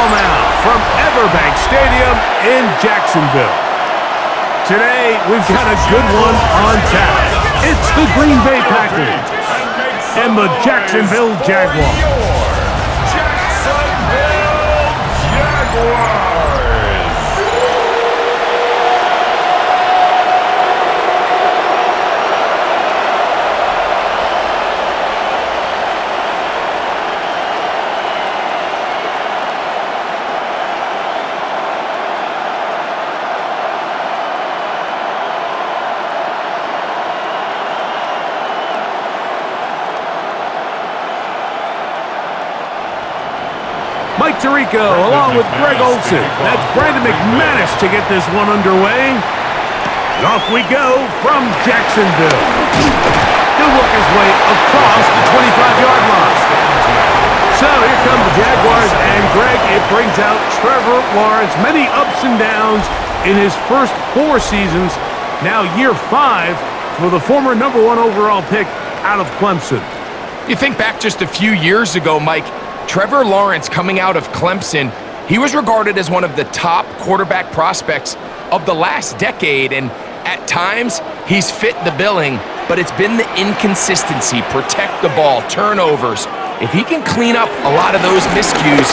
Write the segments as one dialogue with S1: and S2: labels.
S1: ball now from Everbank Stadium in Jacksonville. Today, we've got a good one on tap. It's the Green Bay Packers and the Jacksonville Jaguars. Mike Tirico along with Greg Olsen. That's Brandon McManus to get this one underway. And off we go from Jacksonville. He'll work his way across the 25-yard line. So here come the Jaguars, and Greg, it brings out Trevor Lawrence. Many ups and downs in his first 4 seasons. Now year 5 for the former #1 overall pick out of Clemson.
S2: You think back just a few years ago, Mike, Trevor Lawrence coming out of Clemson, he was regarded as one of the top quarterback prospects of the last decade, and at times he's fit the billing, but it's been the inconsistency, protect the ball, turnovers. If he can clean up a lot of those miscues,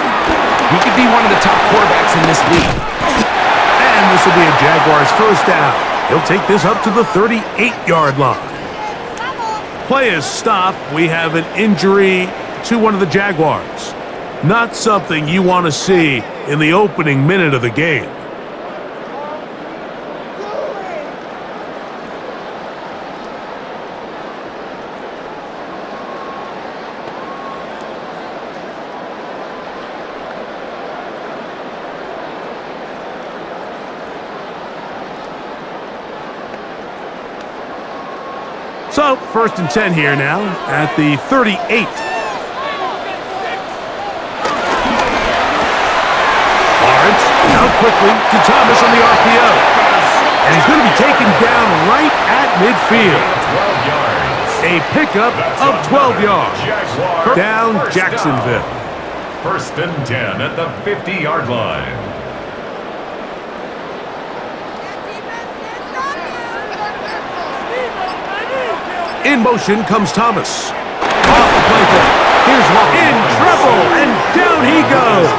S2: he could be one of the top quarterbacks in this league.
S1: And this will be a Jaguars first down. He'll take this up to the 38-yard line. Play is stopped. We have an injury to one of the Jaguars. Not something you want to see in the opening minute of the game. So, 1st and 10 here now at the 38. Out quickly to Thomas on the RPO. And he's going to be taken down right at midfield. A pickup of 12 yards. Down Jacksonville.
S3: 1st and 10 at the 50-yard line.
S1: In motion comes Thomas. Off the play fake. Here's one. In trouble, and down he goes.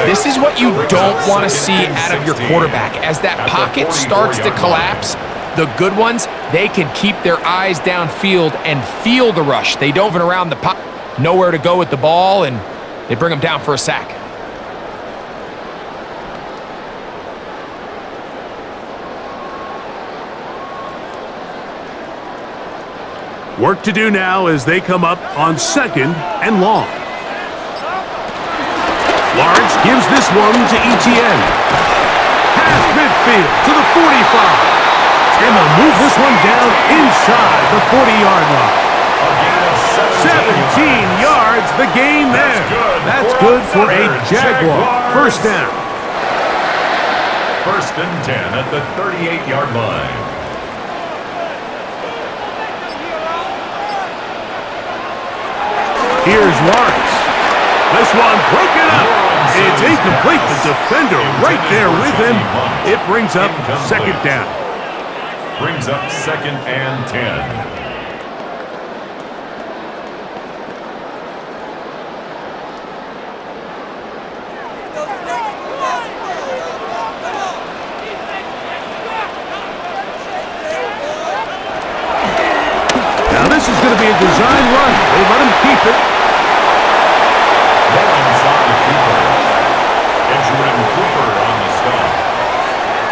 S2: This is what you don't want to see out of your quarterback. As that pocket starts to collapse, the good ones, they can keep their eyes downfield and feel the rush. They dove it around the pocket, nowhere to go with the ball, and they bring them down for a sack.
S1: Work to do now as they come up on 2nd and long. Lawrence gives this one to Etienne. Past midfield to the 45. And they'll move this one down inside the 40-yard line. 17 yards, the gain there. That's good for a Jaguar. First down.
S3: 1st and 10 at the 38-yard line.
S1: Here's Lawrence. This one broken up. It's incomplete. The defender right there with him. It brings up 2nd down.
S3: Brings up 2nd and 10.
S1: Now this is going to be a design run. They let him keep it.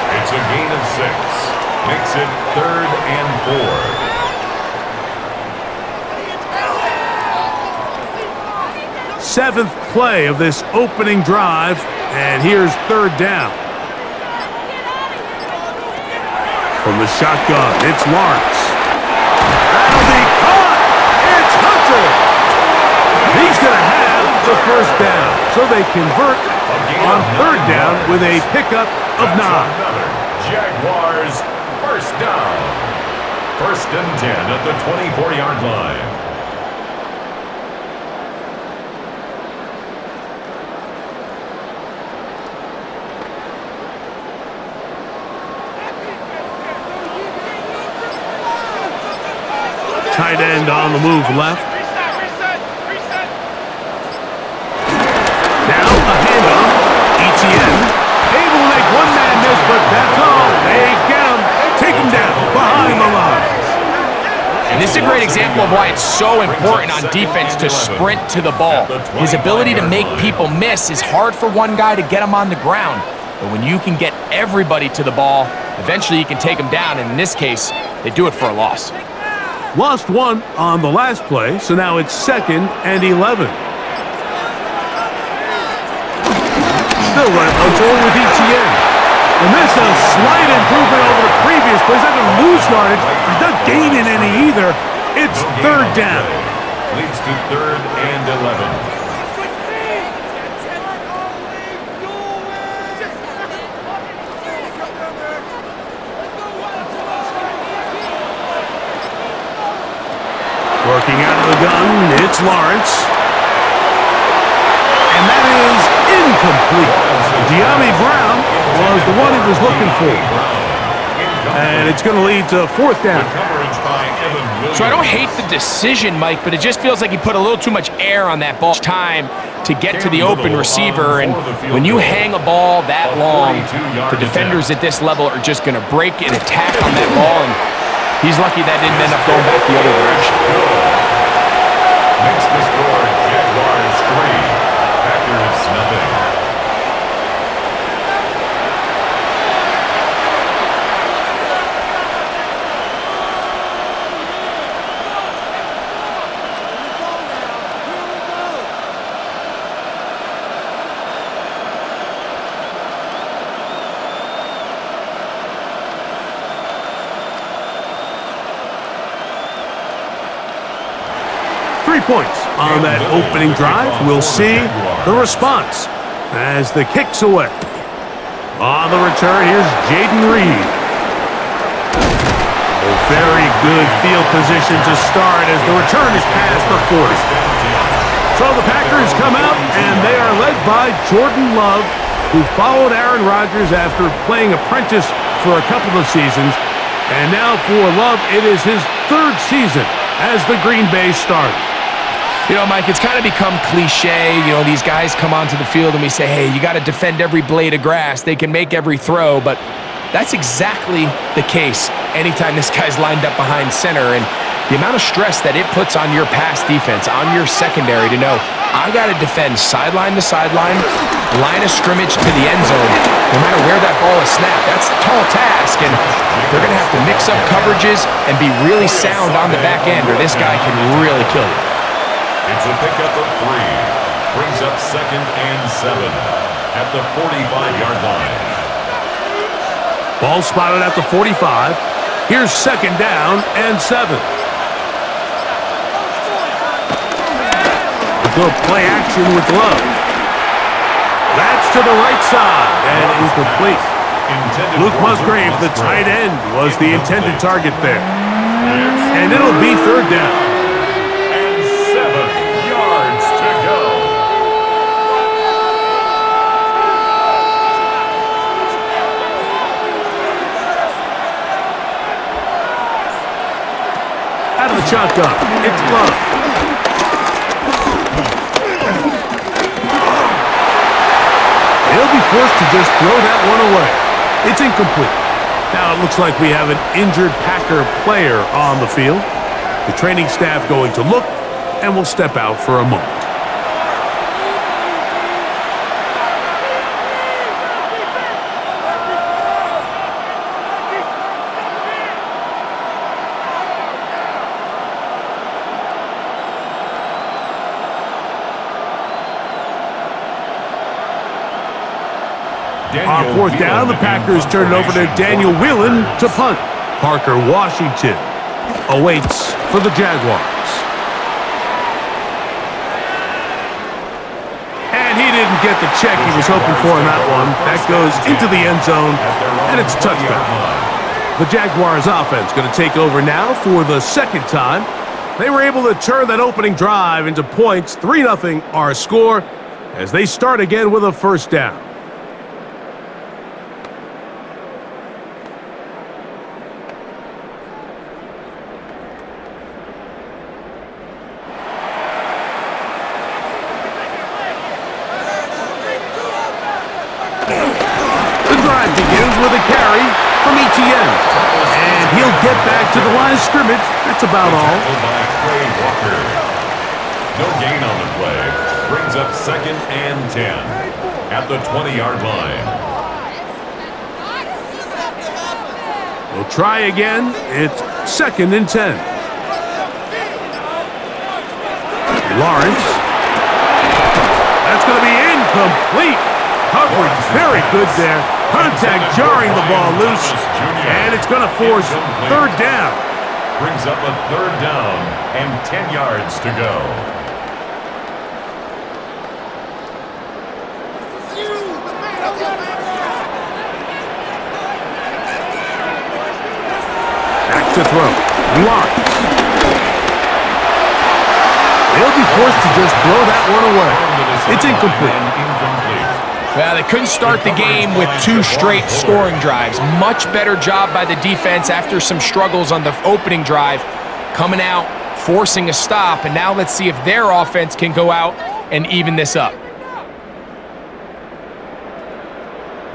S3: It's a gain of 6. Makes it 3rd and
S1: 4. 7th play of this opening drive, and here's 3rd down. From the shotgun, it's Lawrence. That'll be caught! It's Hunter! He's going to have the 1st down, so they convert on 3rd down with a pickup of 9.
S3: Jaguars 1st down. 1st and 10 at the 24-yard line.
S1: tight end on the move left. Now a handoff. ETN able to make one man miss, but that's all. They get him. Take him down behind the line.
S2: And this is a great example of why it's so important on defense to sprint to the ball. His ability to make people miss is hard for one guy to get him on the ground. But when you can get everybody to the ball, eventually you can take them down. And in this case, they do it for a loss.
S1: Lost one on the last play, so now it's 2nd and 11. Still running control with ETN. And this is a slight improvement over the previous play. He's not going to lose yardage. He's not gaining any either. It's 3rd down.
S3: Leads to 3rd and 11.
S1: Working out of the gun, it's Lawrence. And that is incomplete. De'Ami Brown was the one he was looking for. And it's going to lead to 4th down.
S2: So I don't hate the decision, Mike, but it just feels like he put a little too much air on that ball. Time to get to the open receiver, and when you hang a ball that long, the defenders at this level are just going to break and attack on that ball, and he's lucky that didn't end up going back the other direction.
S3: Makes the score Jaguars 3, Packers nothing.
S1: Points on that opening drive. We'll see the response as the kick's away. On the return, here's Jaden Reed. A very good field position to start as the return is past the 40. So the Packers come out, and they are led by Jordan Love, who followed Aaron Rodgers after playing apprentice for a couple of seasons. And now for Love, it is his 3rd season as the Green Bay starter.
S2: You know, Mike, it's kind of become cliche. You know, these guys come onto the field and we say, hey, you got to defend every blade of grass. They can make every throw, but that's exactly the case anytime this guy's lined up behind center. And the amount of stress that it puts on your pass defense, on your secondary to know, I got to defend sideline to sideline, line of scrimmage to the end zone, no matter where that ball is snapped. That's a tall task, and they're going to have to mix up coverages and be really sound on the back end, or this guy can really kill you.
S3: It's a pickup of 3. Brings up 2nd and 7 at the 45-yard line.
S1: Ball spotted at the 45. Here's 2nd down and 7. Good play action with Love. That's to the right side and incomplete. Luke Musgrave, the tight end, was the intended target there. And it'll be 3rd down. Out of the shotgun, it's Love. He'll be forced to just throw that one away. It's incomplete. Now it looks like we have an injured Packer player on the field. The training staff going to look, and will step out for a moment. On 4th down, the Packers turn it over to Daniel Whelan to punt. Parker Washington awaits for the Jaguars. And he didn't get the check he was hoping for on that one. That goes into the end zone, and it's a touchdown. The Jaguars offense going to take over now for the 2nd time. They were able to turn that opening drive into points. 3-0 our score as they start again with a 1st down. get back to the line of scrimmage. That's about all.
S3: Tackled by Quay Walker. No gain on the play. Brings up 2nd and 10 at the 20-yard line.
S1: We'll try again. It's 2nd and 10. Lawrence. That's going to be incomplete. Coverage very good there. Contact jarring the ball loose. And it's going to force 3rd down.
S3: Brings up a 3rd down and 10 yards to go.
S1: Back to throw. Lawrence. They'll be forced to just throw that one away. It's incomplete.
S2: Well, they couldn't start the game with 2 straight scoring drives. Much better job by the defense after some struggles on the opening drive. Coming out, forcing a stop, and now let's see if their offense can go out and even this up.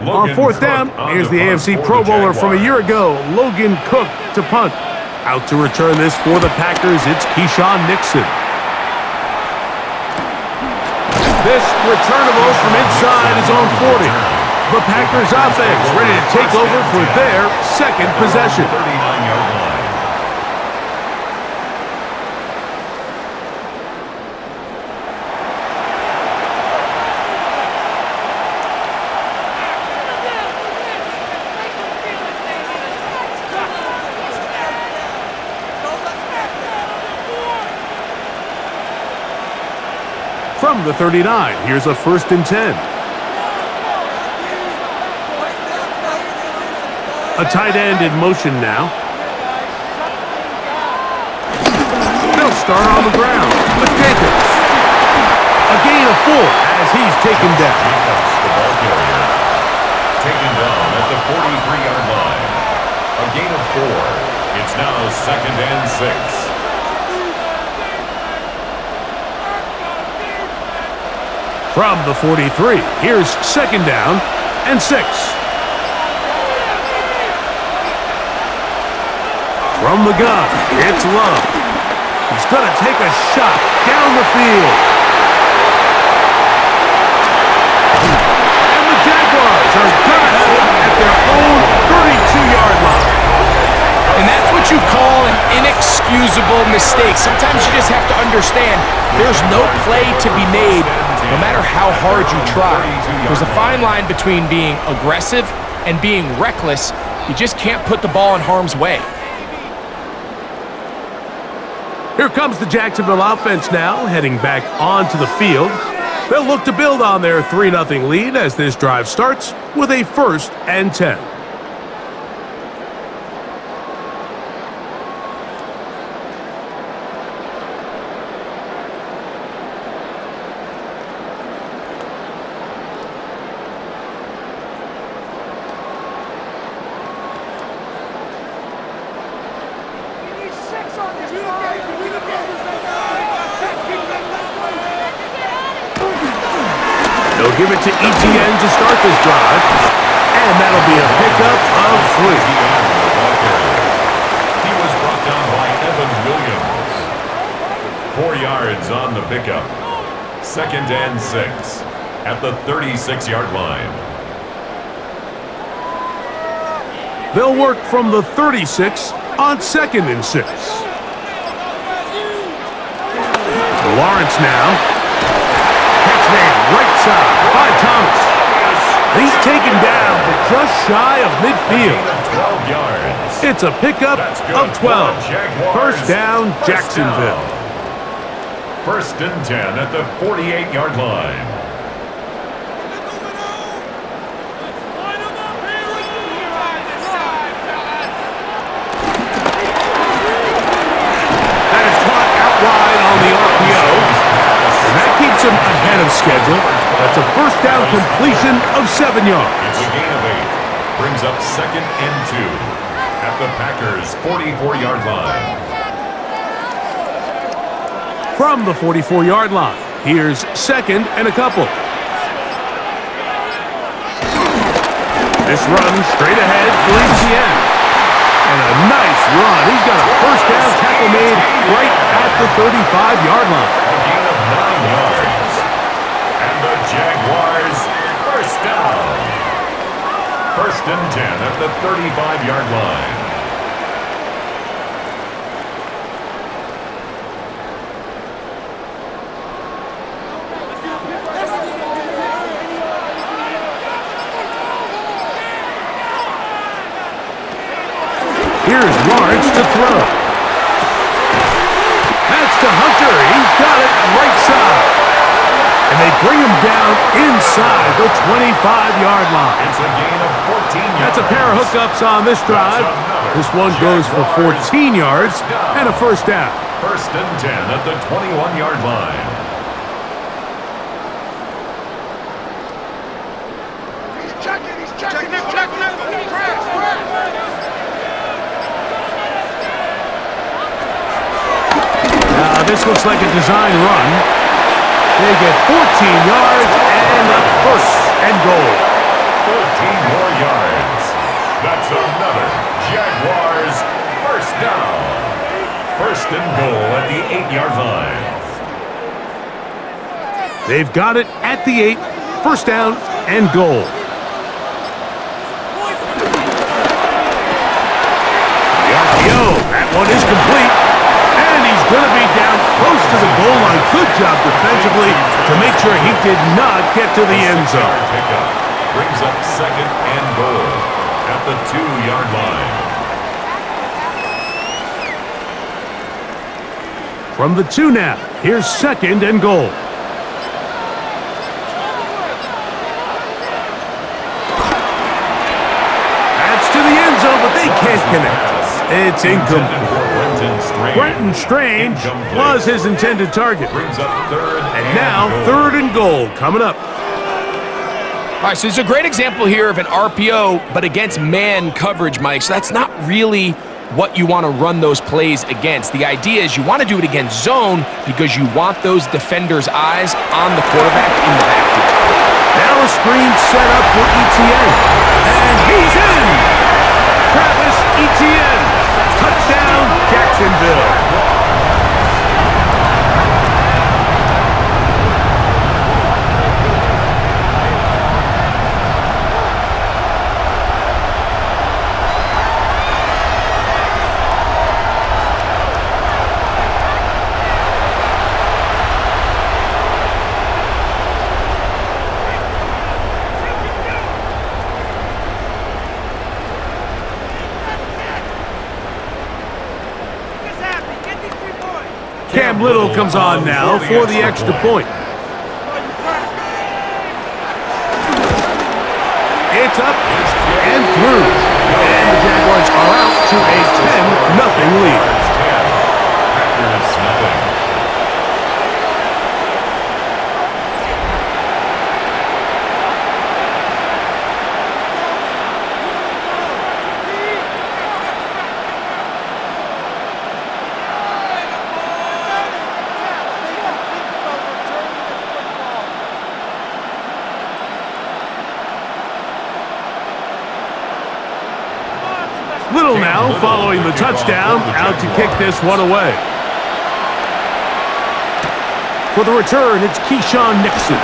S1: On 4th down, here's the AFC Pro Bowler from a year ago, Logan Cook to punt. Out to return this for the Packers, it's Keyshawn Nixon. This returnable from inside is on 40. The Packers offense ready to take over for their 2nd possession.
S3: 39-yard line.
S1: From the 39, here's a 1st and 10. A tight end in motion now. They'll start on the ground with Jacobs. A gain of 4 as he's taken down.
S3: Jacobs, the ball carrier. Taken down at the 43-yard line. A gain of 4. It's now 2nd and 6.
S1: From the 43, here's 2nd down and 6. From the gun, it's Love. He's going to take a shot down the field. And the Jaguars are going to have it at their own 32-yard line.
S2: And that's what you call an inexcusable mistake. Sometimes you just have to understand there's no play to be made no matter how hard you try. There's a fine line between being aggressive and being reckless. You just can't put the ball in harm's way.
S1: Here comes the Jacksonville offense now, heading back onto the field. They'll look to build on their 3-0 lead as this drive starts with a 1st and 10. They'll give it to ETN to start this drive, and that'll be a pickup of 3.
S3: He was brought down by Evan Williams. 4 yards on the pickup. 2nd and 6 at the 36-yard line.
S1: They'll work from the 36 on 2nd and 6. Lawrence now. Catchman right side by Thomas. He's taken down but just shy of midfield.
S3: 12 yards.
S1: It's a pickup of 12. First down, Jacksonville.
S3: 1st and 10 at the 48-yard line.
S1: That is caught out wide on the RPO. And that keeps him ahead of schedule. That's a 1st down completion of 7 yards.
S3: It's a gain of 8. Brings up 2nd and 2 at the Packers' 44-yard line.
S1: From the 44-yard line, here's 2nd and a couple. This run straight ahead for ETN. And a nice run. He's got a first down tackle made right at the 35-yard line.
S3: A gain of 9 yards. And the Jaguars first down. First and 10 at the 35-yard line.
S1: Here's Lawrence to throw. That's to Hunter. He's got it right side. And they bring him down inside the 25-yard line.
S3: It's a gain of 14 yards.
S1: That's a pair of hookups on this drive. This one goes for 14 yards and a first down.
S3: First and 10 at the 21-yard line.
S4: He's checking it.
S1: This looks like a design run. They get 14 yards and a first and goal.
S3: 14 more yards. That's another Jaguars first down. First and goal at the 8-yard line.
S1: They've got it at the 8. First down and goal. The RPO. That one is complete. And he's going to be down close to the goal line. Good job defensively to make sure he did not get to the end zone.
S3: Pickup brings up second and goal at the 2-yard line.
S1: From the 2 now, here's second and goal. That's to the end zone, but they can't connect. It's incomplete. Brenton Strange was his intended target.
S3: Brings up third
S1: And now, third and goal coming up.
S2: All right, so it's a great example here of an RPO, but against man coverage, Mike. So that's not really what you want to run those plays against. The idea is you want to do it against zone because you want those defenders' eyes on the quarterback in the backfield.
S1: Now a screen set up for Etienne. And he's in! Travis Etienne. Touchdown, Jacksonville. Cam Little comes on now for the extra point. It's up and through. And the Jaguars are out to a 10-0 lead.
S3: Packers nothing.
S1: Little now following the touchdown, out to kick this one away. For the return, it's Keyshawn Nixon.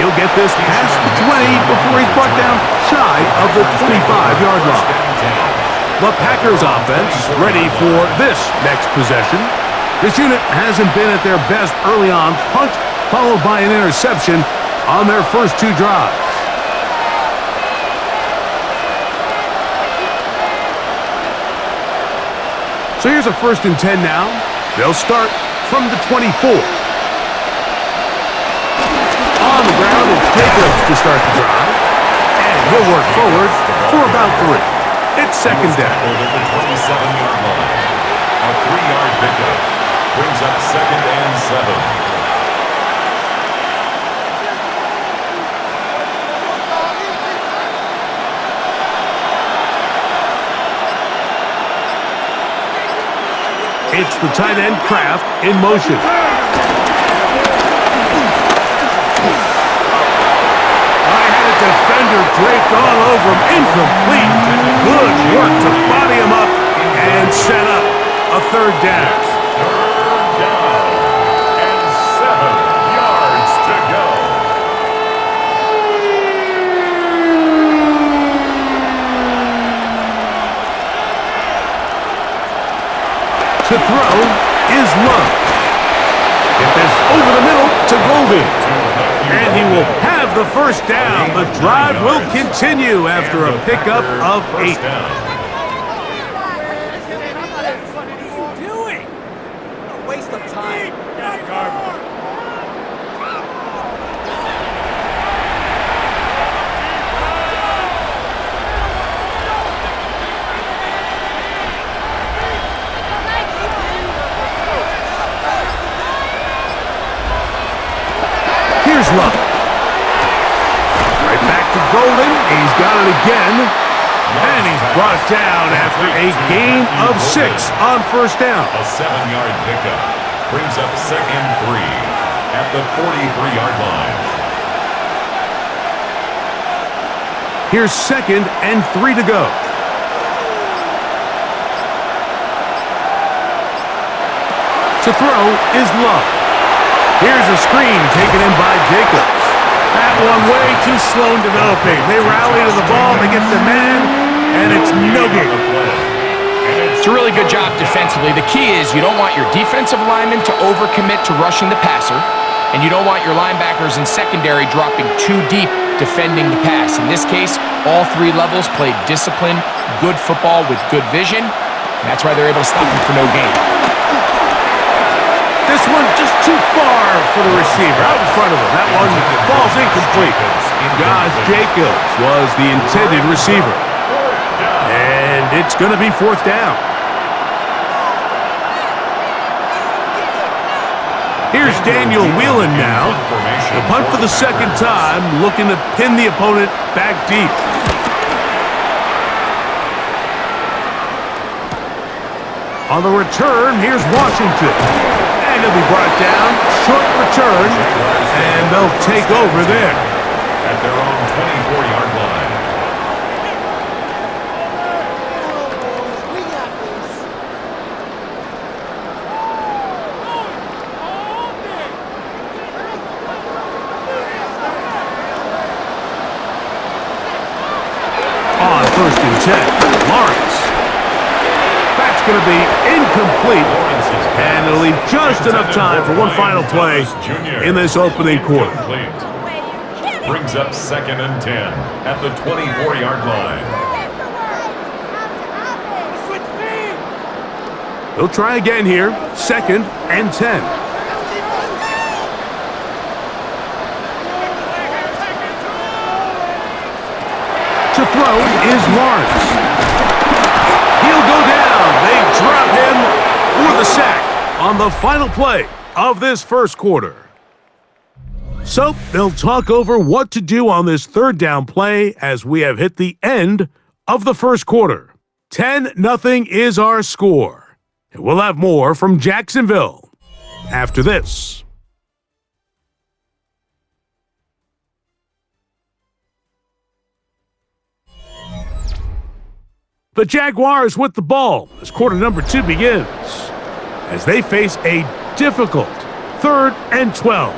S1: He'll get this past the 20 before he's brought down shy of the 25-yard line. The Packers offense ready for this next possession. This unit hasn't been at their best early on. Punt followed by an interception on their first 2 drives. So here's a 1st and 10 now. They'll start from the 24. On the ground, it's Jacobs to start the drive. And he'll work forward for about 3. It's second down.
S3: At the 27-yard line. A 3-yard pickup brings up second and 7.
S1: It's the tight end Kraft in motion. I had a defender draped all over him. Incomplete. Good work to body him up. And third down.
S3: Third down and 7 yards to go.
S1: To throw is Love. Get this over the middle to Golden. And he will have the first down. The drive will continue after a pickup of 8.
S5: Waste of time.
S1: Here's Love. Right back to Golden. He's got it again. And he's brought down after a gain of 6 on first down.
S3: A 7-yard pickup brings up 2nd and 3 at the 43-yard line.
S1: Here's 2nd and 3 to go. To throw is Love. Here's a screen taken in by Jacobs. That one way too slow in developing. They rally to the ball, they get the man, and it's no gain.
S2: It's a really good job defensively. The key is you don't want your defensive linemen to overcommit to rushing the passer, and you don't want your linebackers in secondary dropping too deep defending the pass. In this case, all 3 levels played disciplined, good football with good vision, and that's why they're able to stop him for no gain.
S1: This one just too far for the receiver, out in front of him. That one falls incomplete. Josh Jacobs was the intended receiver. And it's going to be 4th down. Here's Daniel Whelan now. The punt for the 2nd time, looking to pin the opponent back deep. On the return, here's Washington. And he'll be brought down, short return, and they'll take over there.
S3: At their own 24-yard line.
S1: On 1st and 10, Lawrence. That's going to be incomplete, and it'll leave just enough time for one final play in this opening quarter.
S3: Brings up 2nd and 10 at the 24-yard line.
S1: They'll try again here, 2nd and 10. To throw is Lawrence. He'll go down. They drop him for the sack on the final play of this first quarter. So they'll talk over what to do on this 3rd down play as we have hit the end of the first quarter. 10-0 is our score. And we'll have more from Jacksonville after this. The Jaguars with the ball as quarter number 2 begins, as they face a difficult 3rd and 12.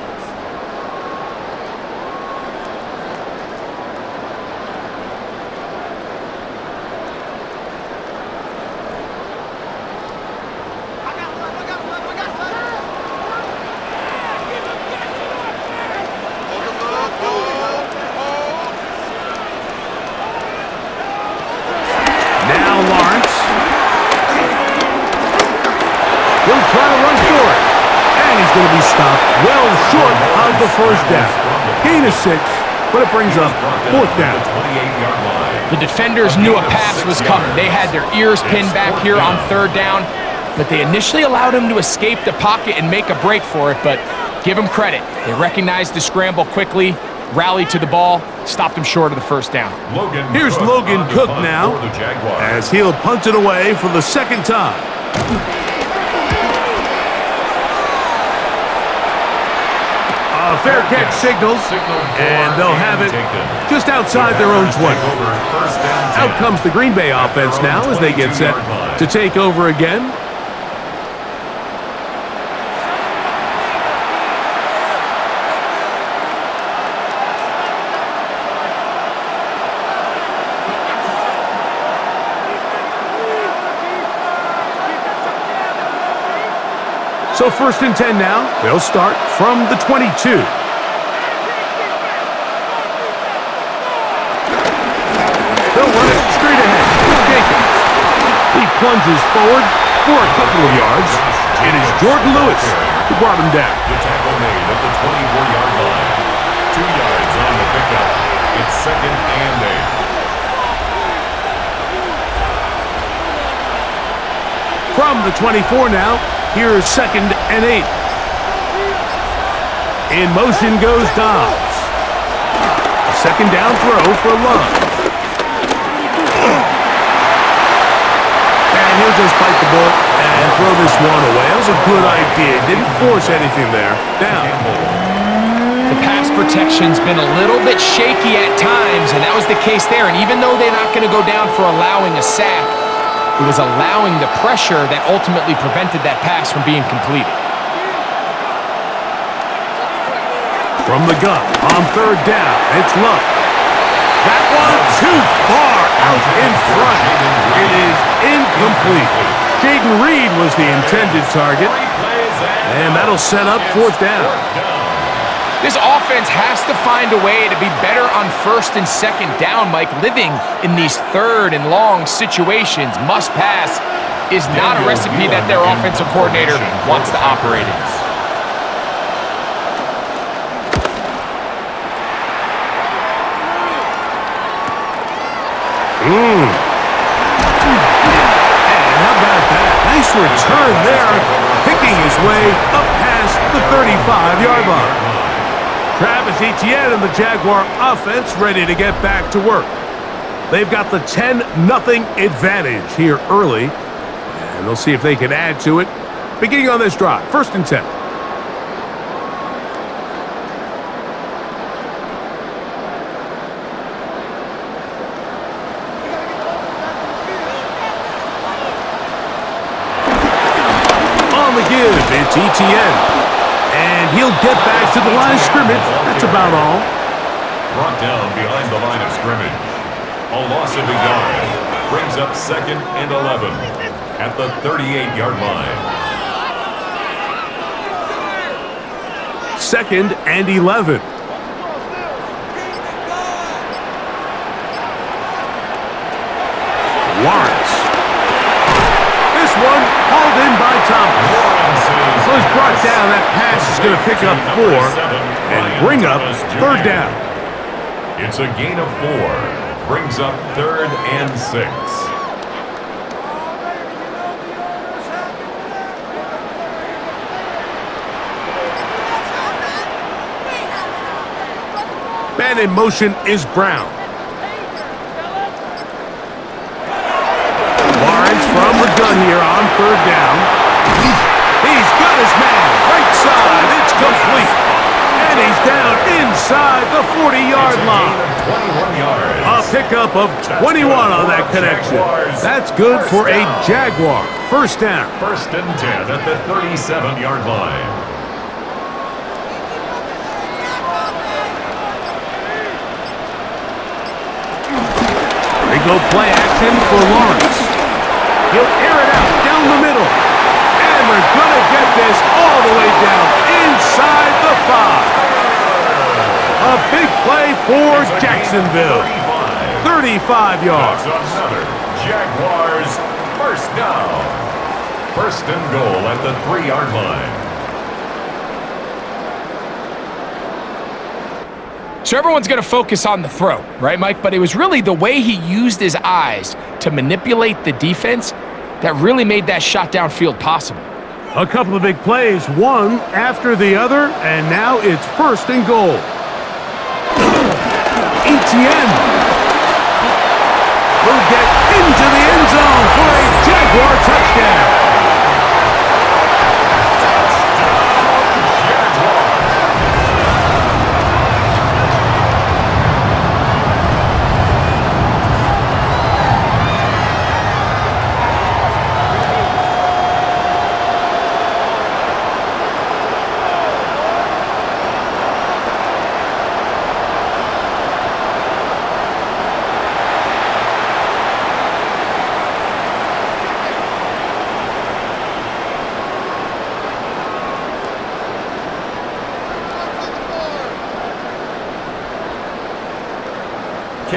S1: Going to be stopped well short of the first down. Gain of 6, but it brings up 4th down.
S2: The defenders knew a pass was coming. They had their ears pinned back here on 3rd down, but they initially allowed him to escape the pocket and make a break for it, but give him credit. They recognized the scramble quickly, rallied to the ball, stopped him short of the first down.
S1: Here's Logan Cook now, as he'll punt it away for the 2nd time. A fair catch signals, and they'll have it just outside their own 20. Out comes the Green Bay offense now as they get set to take over again. So 1st and 10 now. They'll start from the 22. They'll run it straight ahead with Jenkins. He plunges forward for a couple of yards. It is Jordan Lewis who brought him down.
S3: The tackle made at the 24-yard line. 2 yards on the pickup. It's 2nd and 8.
S1: From the 24 now, here's 2nd and 8. In motion goes Dobbs. A 2nd down throw for Love. And he'll just bite the bullet and throw this one away. That was a good idea. Didn't force anything there. Down.
S2: The pass protection's been a little bit shaky at times, and that was the case there. And even though they're not going to go down for allowing a sack, it was allowing the pressure that ultimately prevented that pass from being completed.
S1: From the gun on 3rd down, it's Love. That one too far out in front. It is incomplete. Jaden Reed was the intended target, and that'll set up 4th down.
S2: This offense has to find a way to be better on 1st and 2nd down, Mike. Living in these 3rd and long situations, must pass, is not a recipe that their offensive coordinator wants to operate in.
S1: And how about that? Nice return there, picking his way up past the 35-yard line. Travis Etienne and the Jaguar offense ready to get back to work. They've got the 10-0 advantage here early, and they'll see if they can add to it. Beginning on this drive, 1st and 10. It's Etienne, and he'll get back to the line of scrimmage. That's about all.
S3: Brought down behind the line of scrimmage. A loss of a yard brings up 2nd and 11 at the 38-yard line.
S1: 2nd and 11. Lawrence. This one hauled in by Thomas. So he's brought down. That pass is going to pick up 4 and bring up 3rd down.
S3: It's a gain of 4. Brings up 3rd and 6.
S1: Man in motion is Brown. Lawrence from the gun here on 3rd down. He's got his man, right side, it's complete. And he's down inside the 40-yard line.
S3: 21 yards.
S1: A pickup of 21 on that connection. That's good for a Jaguar. 1st down.
S3: 1st and 10 at the 37-yard line.
S1: They go play action for Lawrence. He'll air it out down the middle. And they're going to get this all the way down inside the 5. A big play for Jacksonville. 35 yards.
S3: That's another Jaguars 1st down. 1st and goal at the 3-yard line.
S2: So everyone's going to focus on the throw, right, Mike? But it was really the way he used his eyes to manipulate the defense that really made that shot downfield possible.
S1: A couple of big plays, one after the other, and now it's 1st and goal. Etienne will get into the end zone for a Jaguar touchdown.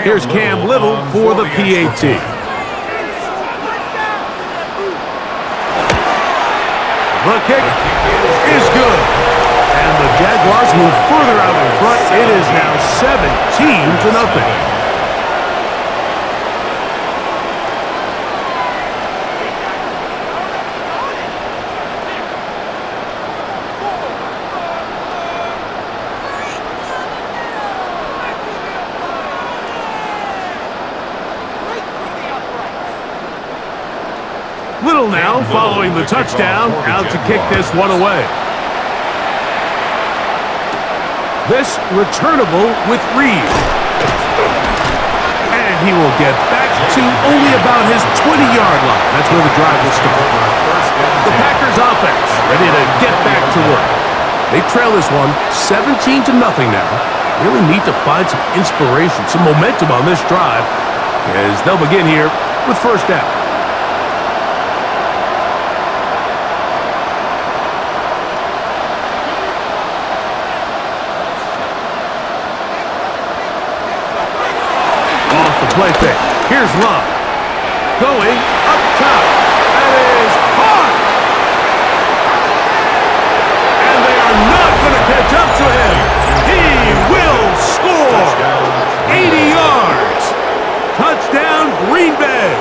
S1: Here's Cam Little for the PAT. The kick is good. And the Jaguars move further out in front. It is now 17-0. Little now following the touchdown, out to kick this one away. This returnable with Reed. And he will get back to only about his 20-yard line. That's where the drive will start. The Packers offense ready to get back to work. They trail this one 17-0 now. Really need to find some inspiration, some momentum on this drive as they'll begin here with first down. Play fake. Here's Love. Going up top. That is hard. And they are not going to catch up to him. He will score. 80 yards. Touchdown, Green Bay.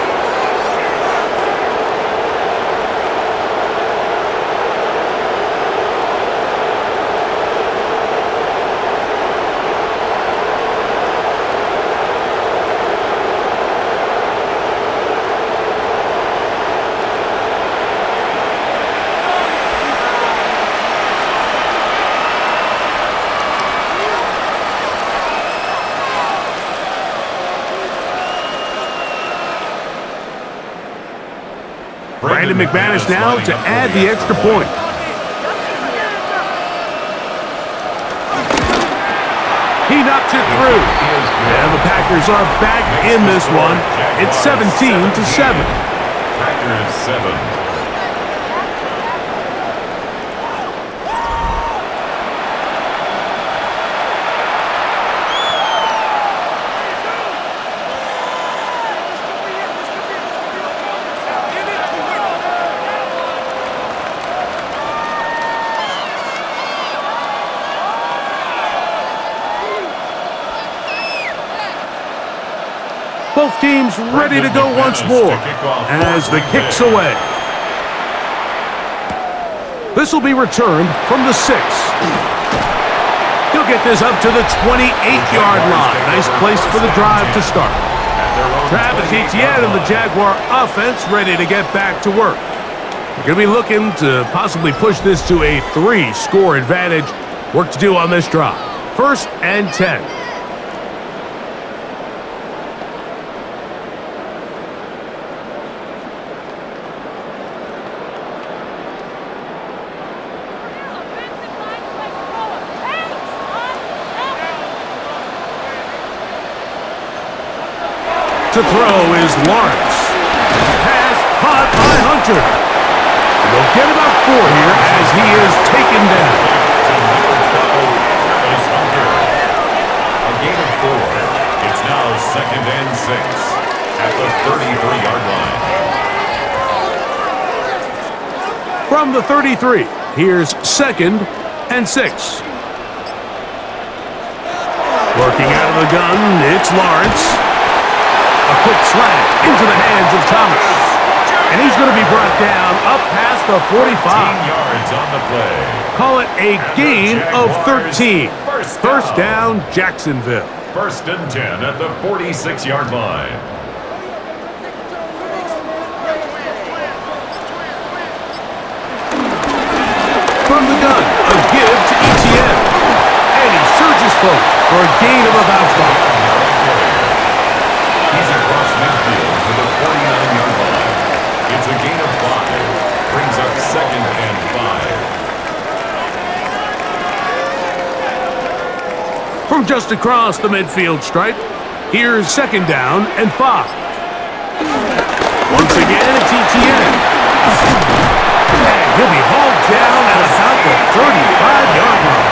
S1: Brandon McManus now to add the extra point. He knocks it through. And the Packers are back in this one. It's 17-7.
S3: Packers 7.
S1: Both teams ready to go once more as the kick's away. This will be returned from the 6. He'll get this up to the 28-yard line. Nice place for the drive to start. Travis Etienne and the Jaguar offense ready to get back to work. They're going to be looking to possibly push this to a 3-score advantage. Work to do on this drive. 1st and 10. To throw is Lawrence. Pass caught by Hunter. And they'll get about 4 here as he is taken down.
S3: A gain of 4. It's now 2nd and 6 at the 33-yard line.
S1: From the 33, here's 2nd and 6. Working out of the gun, it's Lawrence. A quick slant into the hands of Thomas. And he's going to be brought down up past the 45.
S3: 15 yards on the play.
S1: Call it a gain of 13. First down, Jacksonville.
S3: 1st and 10 at the 46-yard line.
S1: From the gun, a give to Etienne. And he surges forward for a gain of about 5.
S3: He's across midfield to the 49-yard line. It's a gain of 5. Brings up 2nd and 5.
S1: From just across the midfield stripe, here's 2nd down and 5. Once again, it's Etienne. And he'll be hauled down at about the 35-yard line.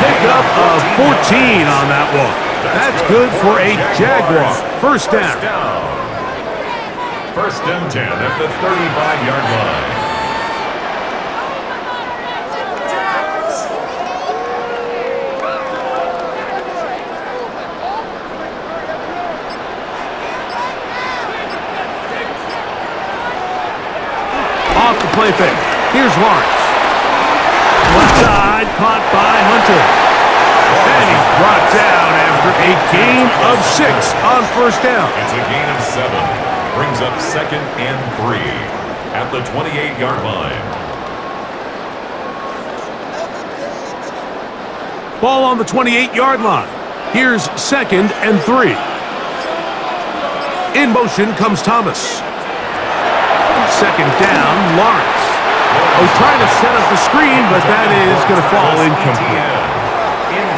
S1: Pick up of 14 on that one. That's good for a Jaguar. First down.
S3: First and 10 at the 35-yard line.
S1: Off the play fake. Here's Lawrence. Left side, caught by Hunter. And he's brought down after a gain of 6 on first down.
S3: It's a gain of 7. Brings up second and 3 at the 28-yard line.
S1: Ball on the 28-yard line. Here's second and 3. In motion comes Thomas. Second down, Lawrence. Oh, trying to set up the screen, but that is going to fall incomplete.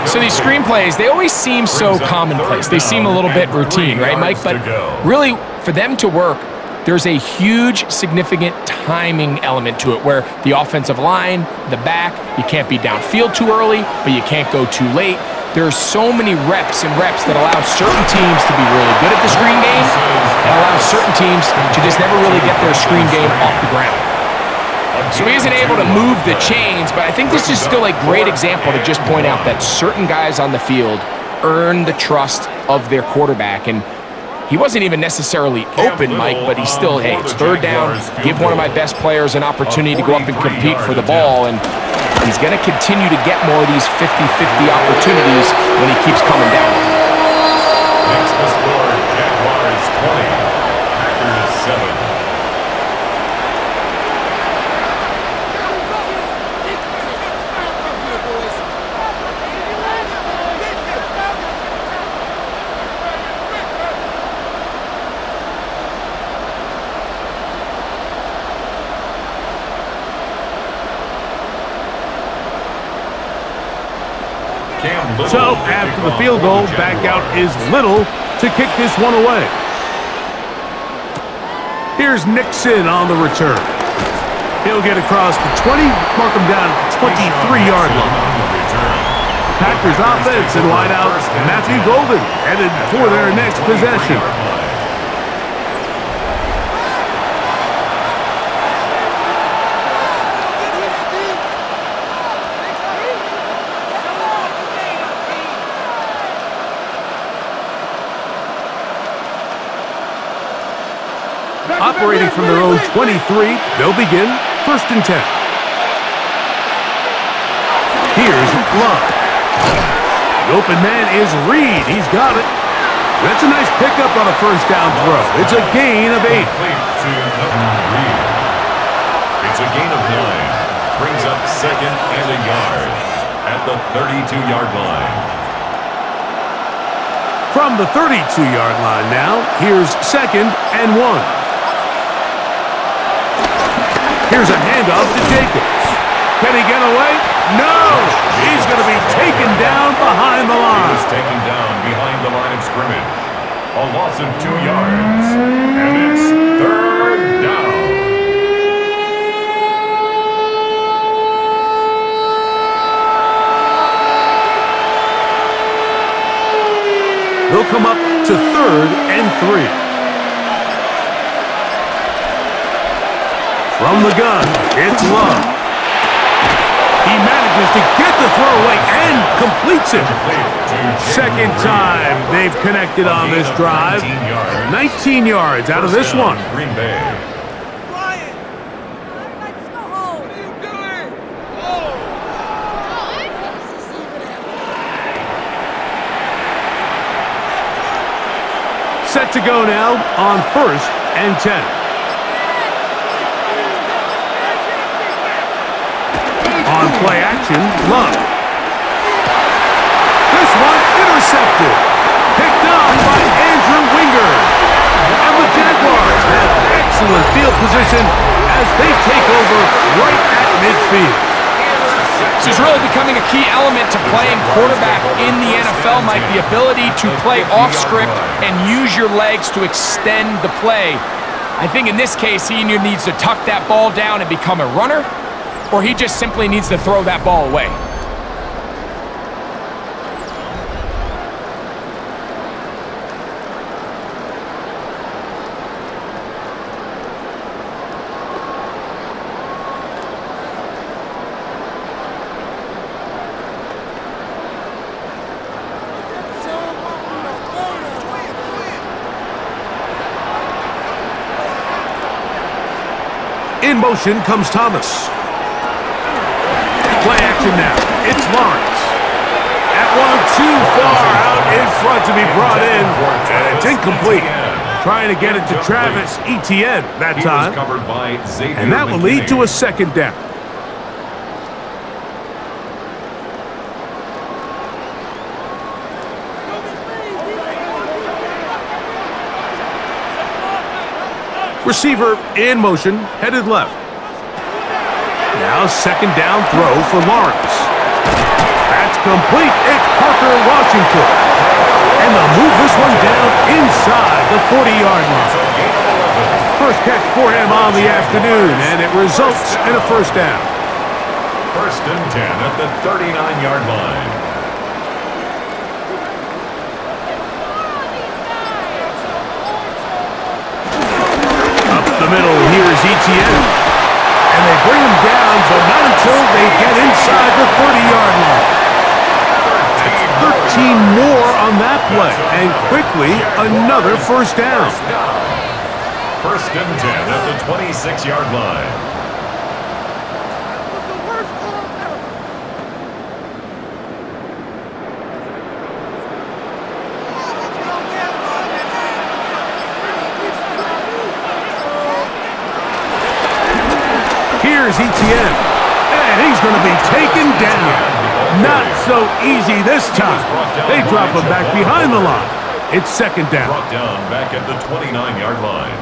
S2: So these screenplays, they always seem so commonplace. They seem a little bit routine, right, Mike? But really, for them to work, there's a huge, significant timing element to it where the offensive line, the back, you can't be downfield too early, but you can't go too late. There are so many reps that allow certain teams to be really good at the screen game and allow certain teams to just never really get their screen game off the ground. So he isn't able to move the chains, but I think this is still a great example to just point out that certain guys on the field earn the trust of their quarterback. And he wasn't even necessarily open, Mike, but he's still, hey, it's third down. Give one of my best players an opportunity to go up and compete for the ball. And he's going to continue to get more of these 50-50 opportunities when he keeps coming down.
S3: Next to score, Jaguars 20, Packers 7.
S1: So, after the field goal, back out is Little to kick this one away. Here's Nixon on the return. He'll get across the 20, mark him down at the 23-yard line. Packers offense and wideout Matthew Golden headed for their next possession. Operating from their own 23, they'll begin first and 10. Here's Love. The open man is Reed. He's got it. That's a nice pickup on a first down throw. It's a gain of 8.
S3: It's a gain of 9. Brings up second and a yard at the 32-yard line.
S1: From the 32-yard line now, here's second and 1. Here's a handoff to Jacobs. Can he get away? No! He's going to be taken down behind the line.
S3: He was taken down behind the line of scrimmage. A loss of 2 yards. And it's third down.
S1: They'll come up to third and 3. From the gun, it's Love. He manages to get the throw away and completes it. Second time they've connected on this drive. 19 yards out of this one.
S3: Green Bay.
S5: Ryan! Let's go home! What are you doing?
S1: Set to go now on first and 10. On play action, Love. This one intercepted. Picked up by Andrew Winger. And the Jaguars have excellent field position as they take over right at midfield.
S2: This is really becoming a key element to playing quarterback in the NFL, Mike, the ability to play off script and use your legs to extend the play. I think in this case, he either needs to tuck that ball down and become a runner, or he just simply needs to throw that ball away.
S1: In motion comes Thomas. Play action now. It's Lawrence. That one too far out in front to be brought in. And it's incomplete. Trying to get it to Travis Etienne that time. And that will lead to a second down. Receiver in motion, headed left. Now second down throw for Lawrence. That's complete. It's Parker Washington. And they'll move this one down inside the 40-yard line. First catch for him on the afternoon, and it results in a first down.
S3: First and 10 at the 39-yard line.
S1: The middle, here's Etienne. And they bring him down, but not until they get inside the 30-yard line. That's 13 more on that play, and quickly another first down.
S3: First and 10 at the 26-yard line.
S1: Here's Etienne, and he's going to be taken down. Not so easy this time. They drop him back behind the line. It's second down.
S3: Brought down back at the 29-yard line.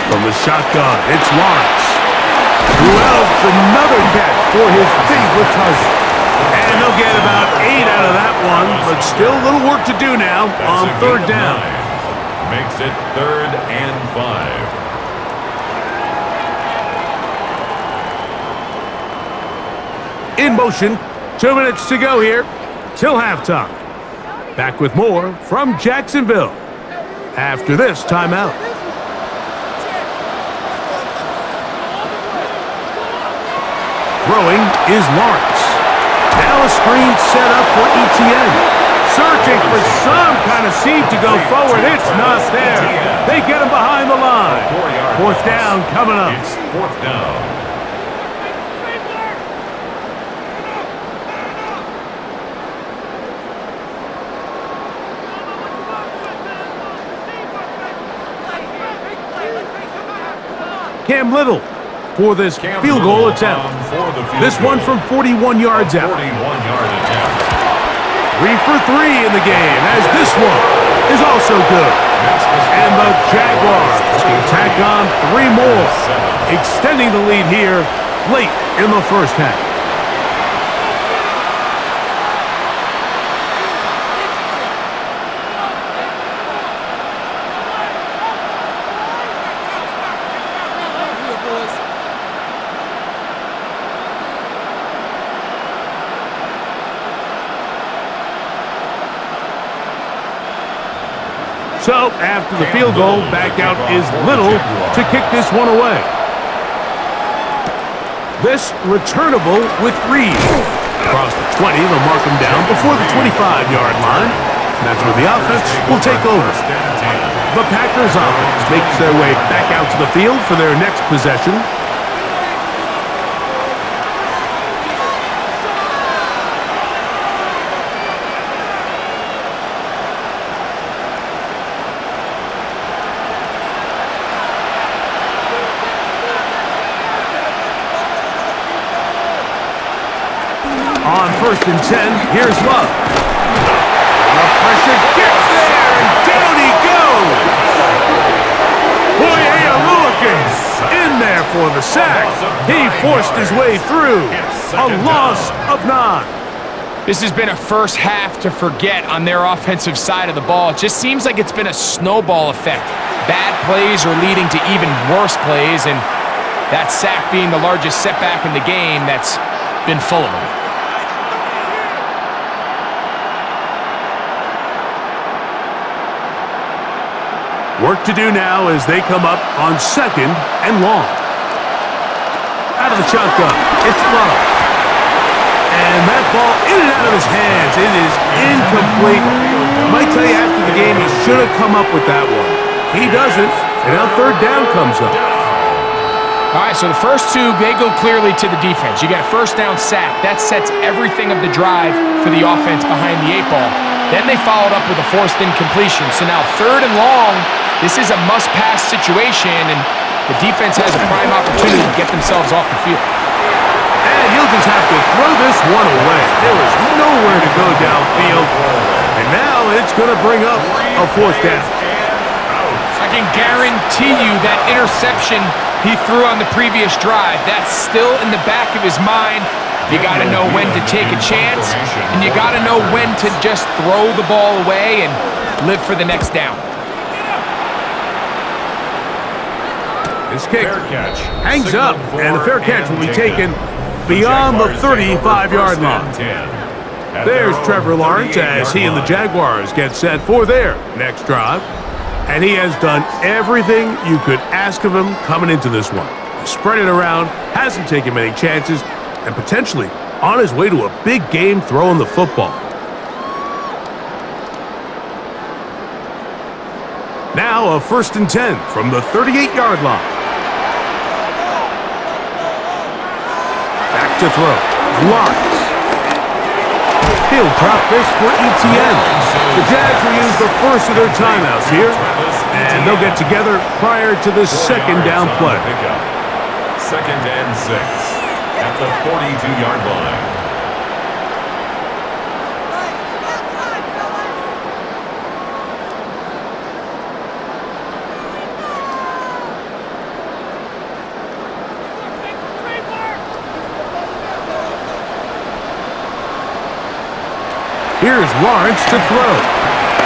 S1: From the shotgun, it's Lawrence. Who else? Another catch for his favorite target. And they'll get about 8 out of that one, but still a little work to do now on third down.
S3: Makes it 3rd and 5.
S1: In motion, 2 minutes to go here till halftime. Back with more from Jacksonville after this timeout. Throwing is Lawrence. Now a screen set up for Etienne. Searching for some kind of seam to go forward. It's not there. They get him behind the line. Fourth down coming up.
S3: It's 4th down.
S1: Cam Little for this field goal attempt. This one from 41 yards out.
S3: 41-yard attempt.
S1: 3 for 3 in the game, as this one is also good. And the Jaguars can tack on 3 more, extending the lead here late in the first half. So, after the field goal, back out is Little to kick this one away. This returnable with Reed. Across the 20, they'll mark him down before the 25-yard line. And that's where the offense will take over. The Packers offense makes their way back out to the field for their next possession. On 1st and 10, here's Love. The pressure gets there, and down he goes. Boy, Aluakins in there for the sack. He forced his way through. A loss of 9.
S2: This has been a first half to forget on their offensive side of the ball. It just seems like it's been a snowball effect. Bad plays are leading to even worse plays, and that sack being the largest setback in the game that's been full of them.
S1: Work to do now as they come up on 2nd and long. Out of the shotgun, it's Love. And that ball in and out of his hands. It is incomplete. I might tell you after the game he should have come up with that one. He doesn't, and now third down comes up.
S2: All right, so the first two, they go clearly to the defense. You get a first down sack. That sets everything of the drive for the offense behind the 8-ball. Then they followed up with a forced incompletion. So now third and long, this is a must-pass situation, and the defense has a prime opportunity to get themselves off the field.
S1: And he'll just have to throw this one away. There is nowhere to go downfield. And now it's going to bring up a fourth down.
S2: I can guarantee you that interception he threw on the previous drive, that's still in the back of his mind. You got to know when to take a chance, and you got to know when to just throw the ball away and live for the next down.
S1: This kick hangs up, and the fair catch will be taken beyond the 35-yard line. There's Trevor Lawrence as he and the Jaguars get set for their next drive. And he has done everything you could ask of him coming into this one. He's spread it around, hasn't taken many chances, and potentially on his way to a big game throwing the football. Now a 1st and 10 from the 38-yard line. Back to throw. Lawrence. He'll drop this for ETN. The Jags will use the first of their timeouts here, and they'll get together prior to the second down play.
S3: 2nd and 6 at the 42-yard line.
S1: Here's Lawrence to throw.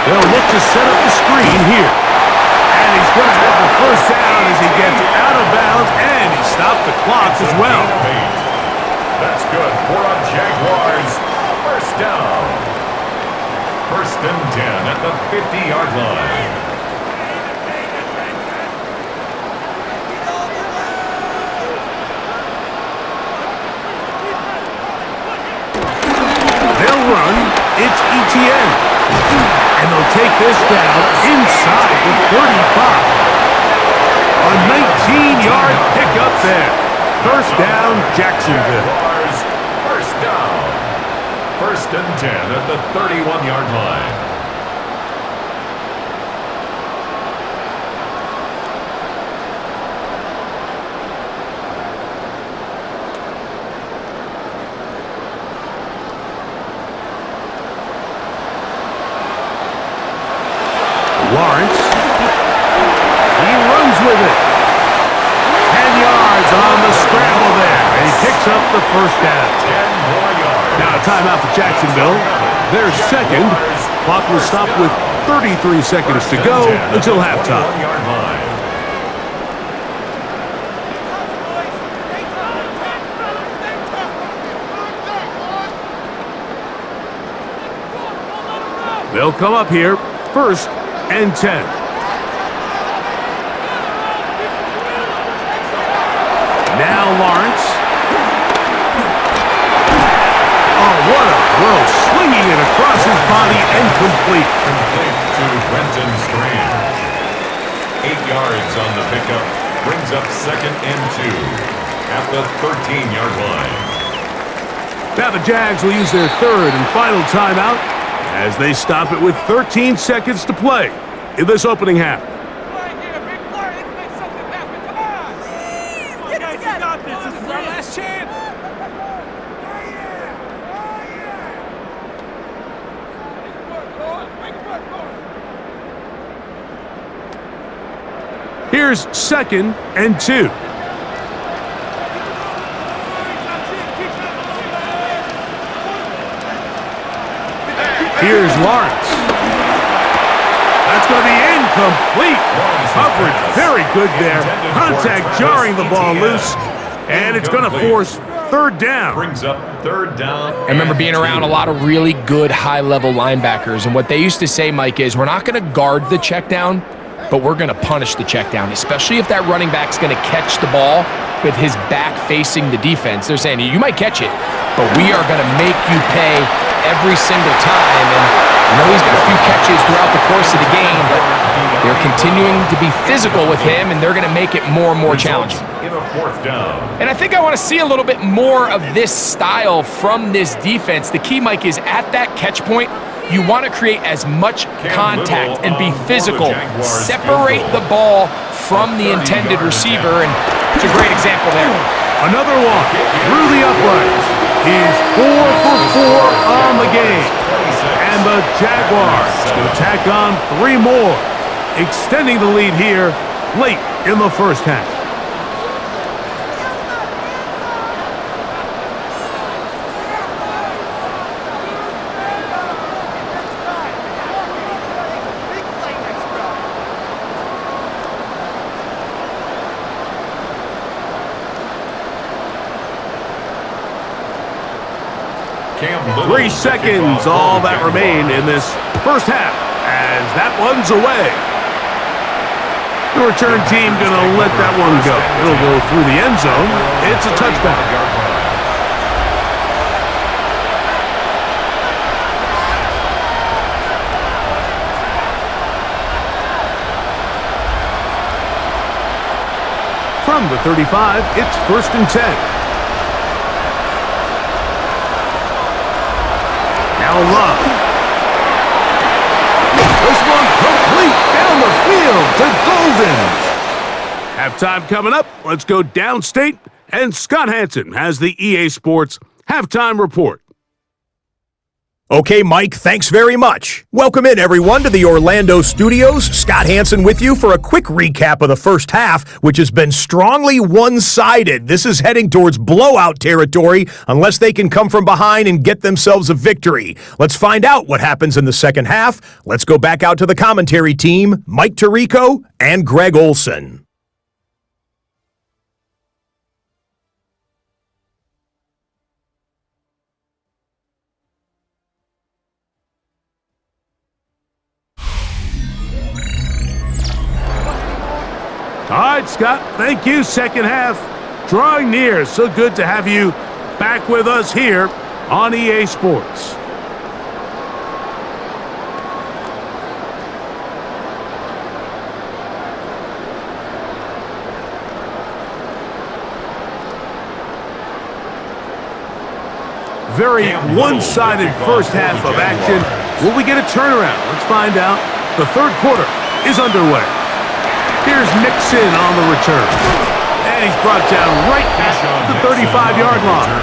S1: They'll look to set up the screen here. And he's going to have the first down as he gets out of bounds, and he stopped the clock as well.
S3: That's good for a Jaguars first down. 1st and 10 at the 50-yard line.
S1: They'll run. It's ETN. And they'll take this down inside the 35. A 19-yard pickup there. First down, Jacksonville.
S3: First down. 1st and 10 at the 31-yard line.
S1: Lawrence. He runs with it. 10 yards on the scramble there. And he picks up the first down.
S3: 10 more yards.
S1: Now a timeout for Jacksonville. Their second. Clock will stop with 33 seconds to go until halftime. They'll come up here. 1st and 10. Now Lawrence. Oh, what a throw. Swinging it across his body and complete.
S3: Complete to Brenton Strange. 8 yards on the pickup. Brings up 2nd and 2 at the 13-yard line.
S1: Now the Jags will use their third and final timeout as they stop it with 13 seconds to play in this opening half. Here's 2nd and 2. Here's Lawrence. That's going to be incomplete. Coverage very good there. Contact jarring the ball loose. And it's going to force third down.
S3: Brings up 3rd down.
S2: I remember being around a lot of really good high-level linebackers, and what they used to say, Mike, is we're not going to guard the check down, but we're going to punish the check down, especially if that running back's going to catch the ball with his back facing the defense. They're saying, you might catch it, but we are going to make you pay every single time. And I know he's got a few catches throughout the course of the game, but they're continuing to be physical with him, and they're going to make it more and more challenging.
S3: In a 4th down.
S2: And I think I want to see a little bit more of this style from this defense. The key, Mike, is at that catch point, you want to create as much contact and be physical. Separate the ball from the intended receiver, and it's a great example there.
S1: Another one through the uprights. He's 4 for 4 on the game. And the Jaguars will tack on 3 more, extending the lead here late in the first half.
S3: Cam
S1: 3 seconds, all that remain in this first half, as that one's away. The return team going to let that one go. It'll go through the end zone. It's a touchback. From the 35, it's 1st and 10. Now Love. This one complete down the field to Golden. Halftime coming up. Let's go downstate. And Scott Hansen has the EA Sports Halftime Report.
S6: Okay, Mike, thanks very much. Welcome in, everyone, to the Orlando studios. Scott Hansen with you for a quick recap of the first half, which has been strongly one-sided. This is heading towards blowout territory unless they can come from behind and get themselves a victory. Let's find out what happens in the second half. Let's go back out to the commentary team, Mike Tirico and Greg Olson.
S1: All right, Scott, thank you. Second half drawing near. So good to have you back with us here on EA Sports. Very one-sided first half of action. Will we get a turnaround? Let's find out. The third quarter is underway. Here's Nixon on the return. And he's brought down right at the 35-yard line.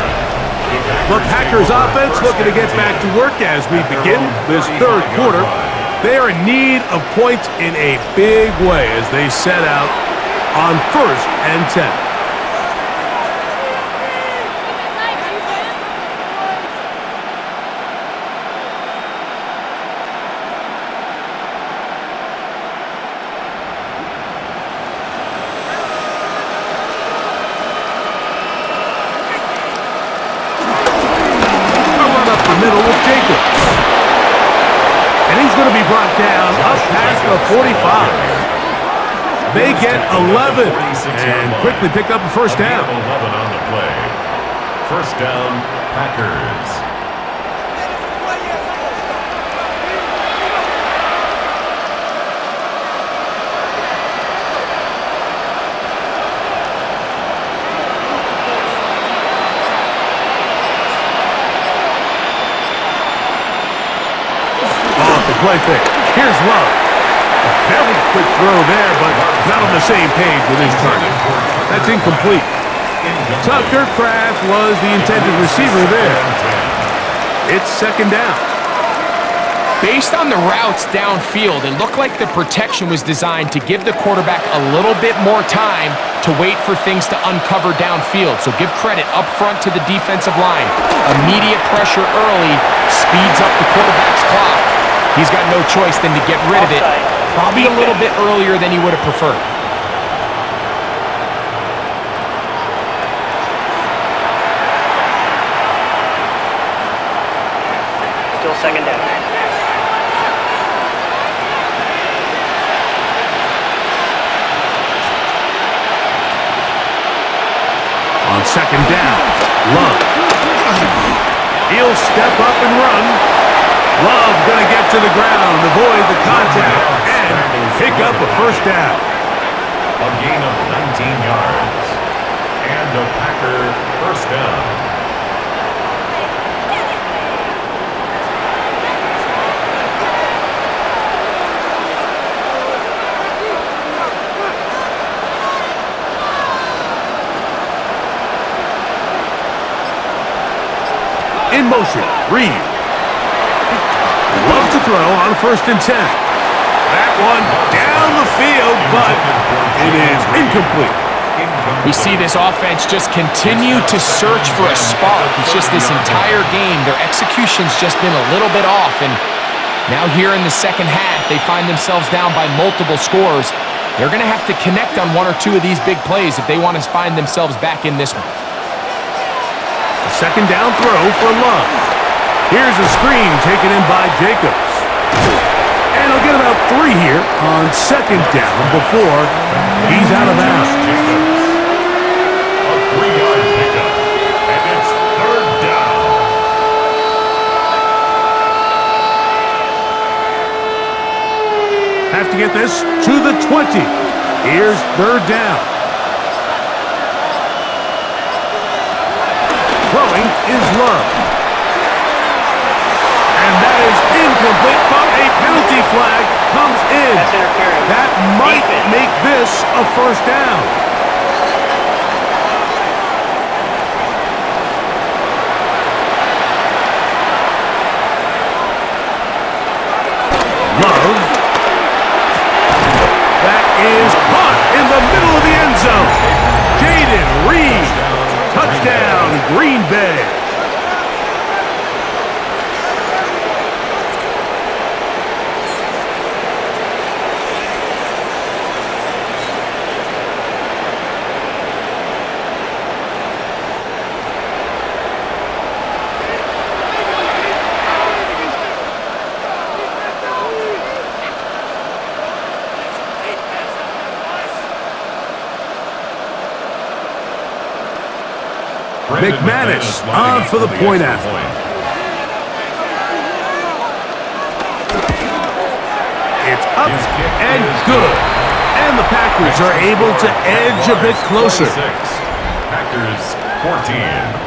S1: The Packers offense looking to get back to work as we begin this third quarter. They are in need of points in a big way as they set out on 1st and 10. Middle with Jacob. And he's going to be brought down up past the 45. They get 11 and quickly pick up a first down.
S3: 11 on the play. First down, Packers.
S1: Play fake. Here's Love. A very quick throw there, but not on the same page with his target. That's incomplete. Tucker Kraft was the intended receiver there. It's second down.
S2: Based on the routes downfield, it looked like the protection was designed to give the quarterback a little bit more time to wait for things to uncover downfield. So give credit up front to the defensive line. Immediate pressure early speeds up the quarterback's clock. He's got no choice than to get rid of it, probably a little bit earlier than he would have preferred.
S7: Still second down.
S1: second down. Love. He'll step up and run. Love going to get to the ground, avoid the contact, and pick up a first down.
S3: A gain of 19 yards. And a Packer first down.
S1: In motion, Reed. Love to throw on 1st and 10. That one down the field, but it is incomplete.
S2: We see this offense just continue to search for a spark. It's just this entire game, their execution's just been a little bit off, and now here in the second half, they find themselves down by multiple scores. They're going to have to connect on 1 or 2 of these big plays if they want to find themselves back in this one.
S1: A second down throw for Love. Here's a screen taken in by Jacobs. And he'll get about 3 here on second down before he's out of bounds.
S3: A 3-yard pickup, and it's 3rd down.
S1: Have to get this to the 20. Here's 3rd down. Throwing is Love. And that is incomplete, but a penalty flag comes in.
S7: That's interference.
S1: That might make this a first down. Love. That is caught in the middle of the end zone. Jaden Reed. Touchdown, Green Bay. McManus on for the point after. It's up and good. And the Packers are able to edge a bit closer.
S3: Packers 14.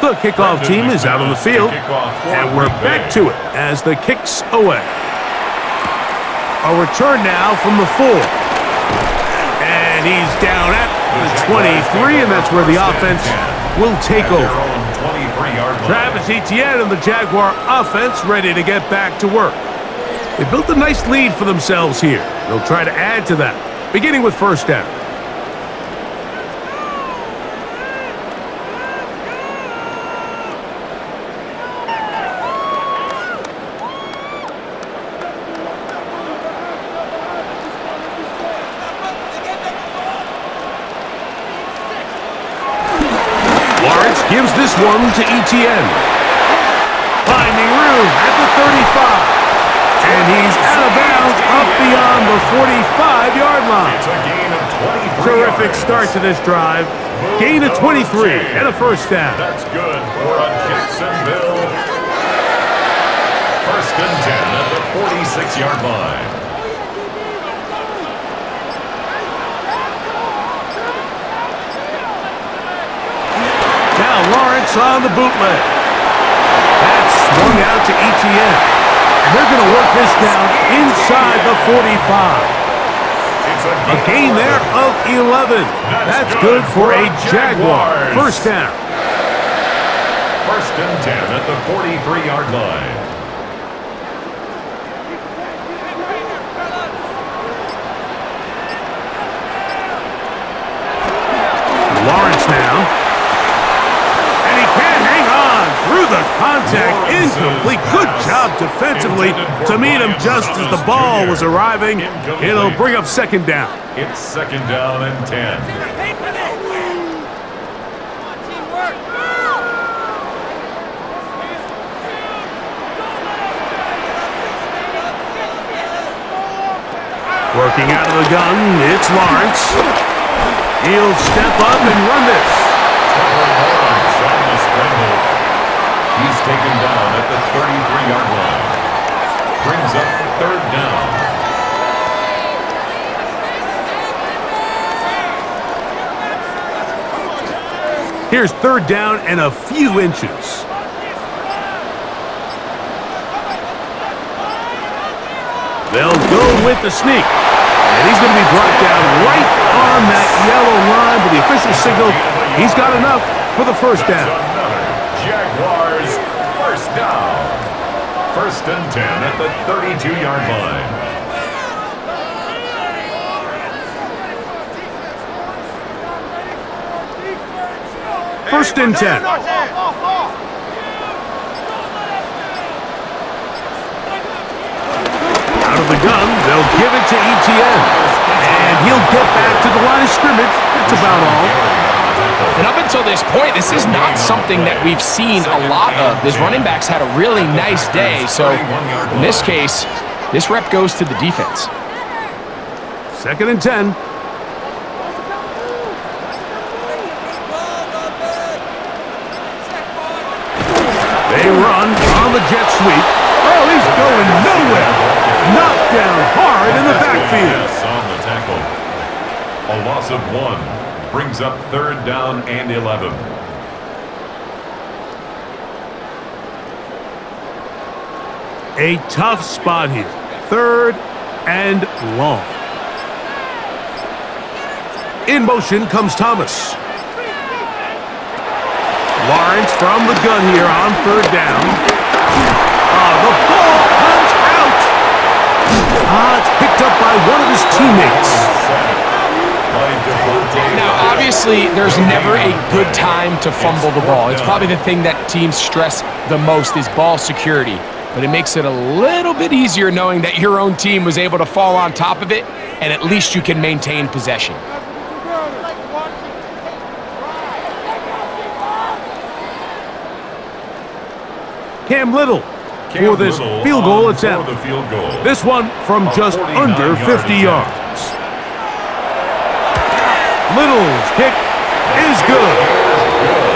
S1: The kickoff team is out on the field, and we're back to it as the kick's away. A return now from the 4. And he's down at the 23, and that's where the offense will take over. Travis Etienne and the Jaguar offense ready to get back to work. They built a nice lead for themselves here. They'll try to add to that, beginning with first down. Gives this one to Etienne. Finding room at the 35. And he's out of bounds up beyond the 45-yard line.
S3: It's a gain of 23
S1: Terrific
S3: yards.
S1: start to this drive. Gain of 23 and a first down.
S3: That's good for a Jacksonville. 1st and 10 at the 46-yard line.
S1: Lawrence on the bootleg. That's swung out to Etienne. And they're going to work this down inside the 45. A gain there of 11. That's good for a Jaguar. First down.
S3: 1st and 10 at the 43-yard line. Lawrence now. Through the contact, incomplete.
S1: incomplete. Good job defensively to meet him just as the ball was arriving. It'll bring up second down.
S3: It's second down and 10.
S1: Working out of the gun, it's Lawrence. He'll step up and run this.
S3: Lawrence on the scramble. He's taken down at the 33-yard line. Brings up third down.
S1: Here's third down and a few inches. They'll go with the sneak. And he's going to be brought down right on that yellow line, but the official signal, he's got enough for the first down.
S3: Jaguars first down. First and 10 at the 32-yard line.
S1: First and 10. Out of the gun, they'll give it to Etienne. And he'll get back to the line of scrimmage. That's about all.
S2: And up until this point, this is not something that we've seen a lot of. This running back's had a really nice day. So in this case, this rep goes to the defense.
S1: Second and 10. They run on the jet sweep. Oh, he's going nowhere. Knocked down hard in the backfield.
S3: On the tackle. A loss of 1 brings up third down and 11.
S1: A tough spot here. Third and long. In motion comes Thomas. Lawrence from the gun here on third down. The ball comes out. It's picked up by one of his teammates.
S2: Now, obviously, there's never a good time to fumble the ball. It's probably the thing that teams stress the most is ball security. But it makes it a little bit easier knowing that your own team was able to fall on top of it, and at least you can maintain possession.
S1: Cam Little for this field goal attempt. This one from just under 50 yards. Little's kick is good.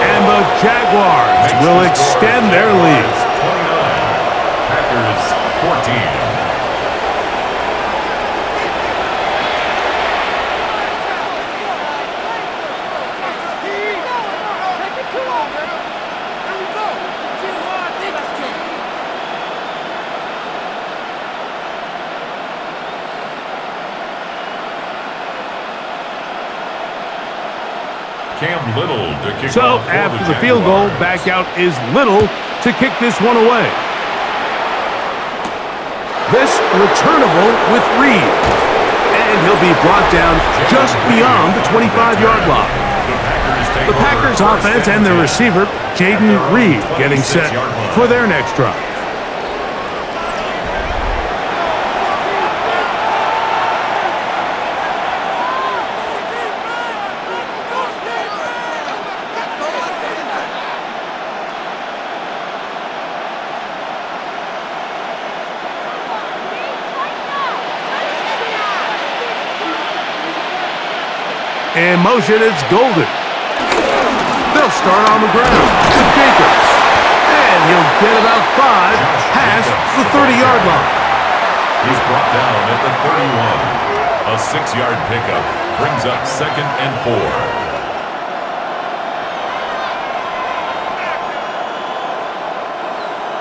S1: And the Jaguars will extend their lead.
S3: 29. Packers 14. Cam Little to kick
S1: so
S3: off
S1: after the field goal, back out is Little to kick this one away. This returnable with Reed. And he'll be brought down just beyond the 25-yard line. The Packers offense and their receiver, Jaden Reed, getting set for their next drive. In motion, it's Golden. They'll start on the ground with Jacobs. And he'll get about 5 past the 30-yard line.
S3: He's brought down at the 31. A 6-yard pickup brings up second and 4.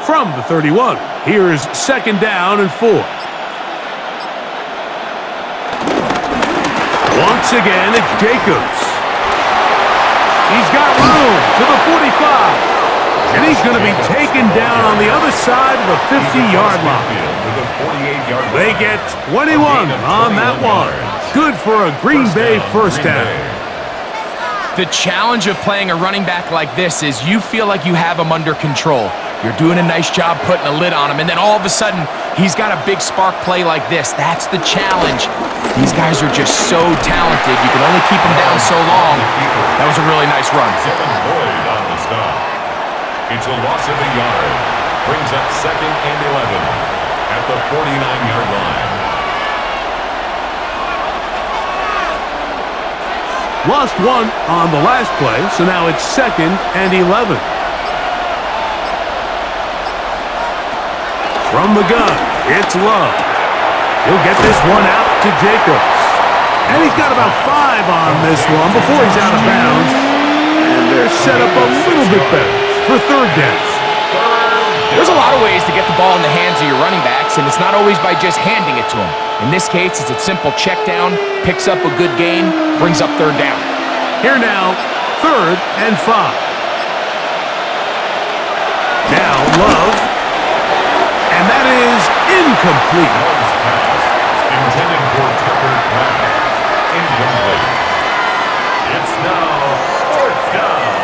S1: From the 31, here's second down and 4. Once again, it's Jacobs. He's got room to the 45. And he's going to be taken down on the other side of the 50-yard line. They get 21 on that one. Good for a Green Bay first down.
S2: The challenge of playing a running back like this is you feel like you have him under control. You're doing a nice job putting a lid on him, and then all of a sudden, he's got a big spark play like this. That's the challenge. These guys are just so talented. You can only keep them down so long. That was a really nice run.
S3: Boyd on the stop. It's a loss of a yard. Brings up 2nd and 11 at the 49-yard line.
S1: Lost one on the last play, so now it's 2nd and 11. From the gun, it's Love. He'll get this one out to Jacobs. And he's got about 5 on this one before he's out of bounds. And they're set up a little bit better for 3rd down.
S2: There's a lot of ways to get the ball in the hands of your running backs, and it's not always by just handing it to them. In this case, it's a simple check down, picks up a good gain, brings up 3rd down.
S1: Here now, 3rd and 5. Now Love. And that is incomplete.
S3: Intended for Tucker Craft. Incomplete. It's now 4th down.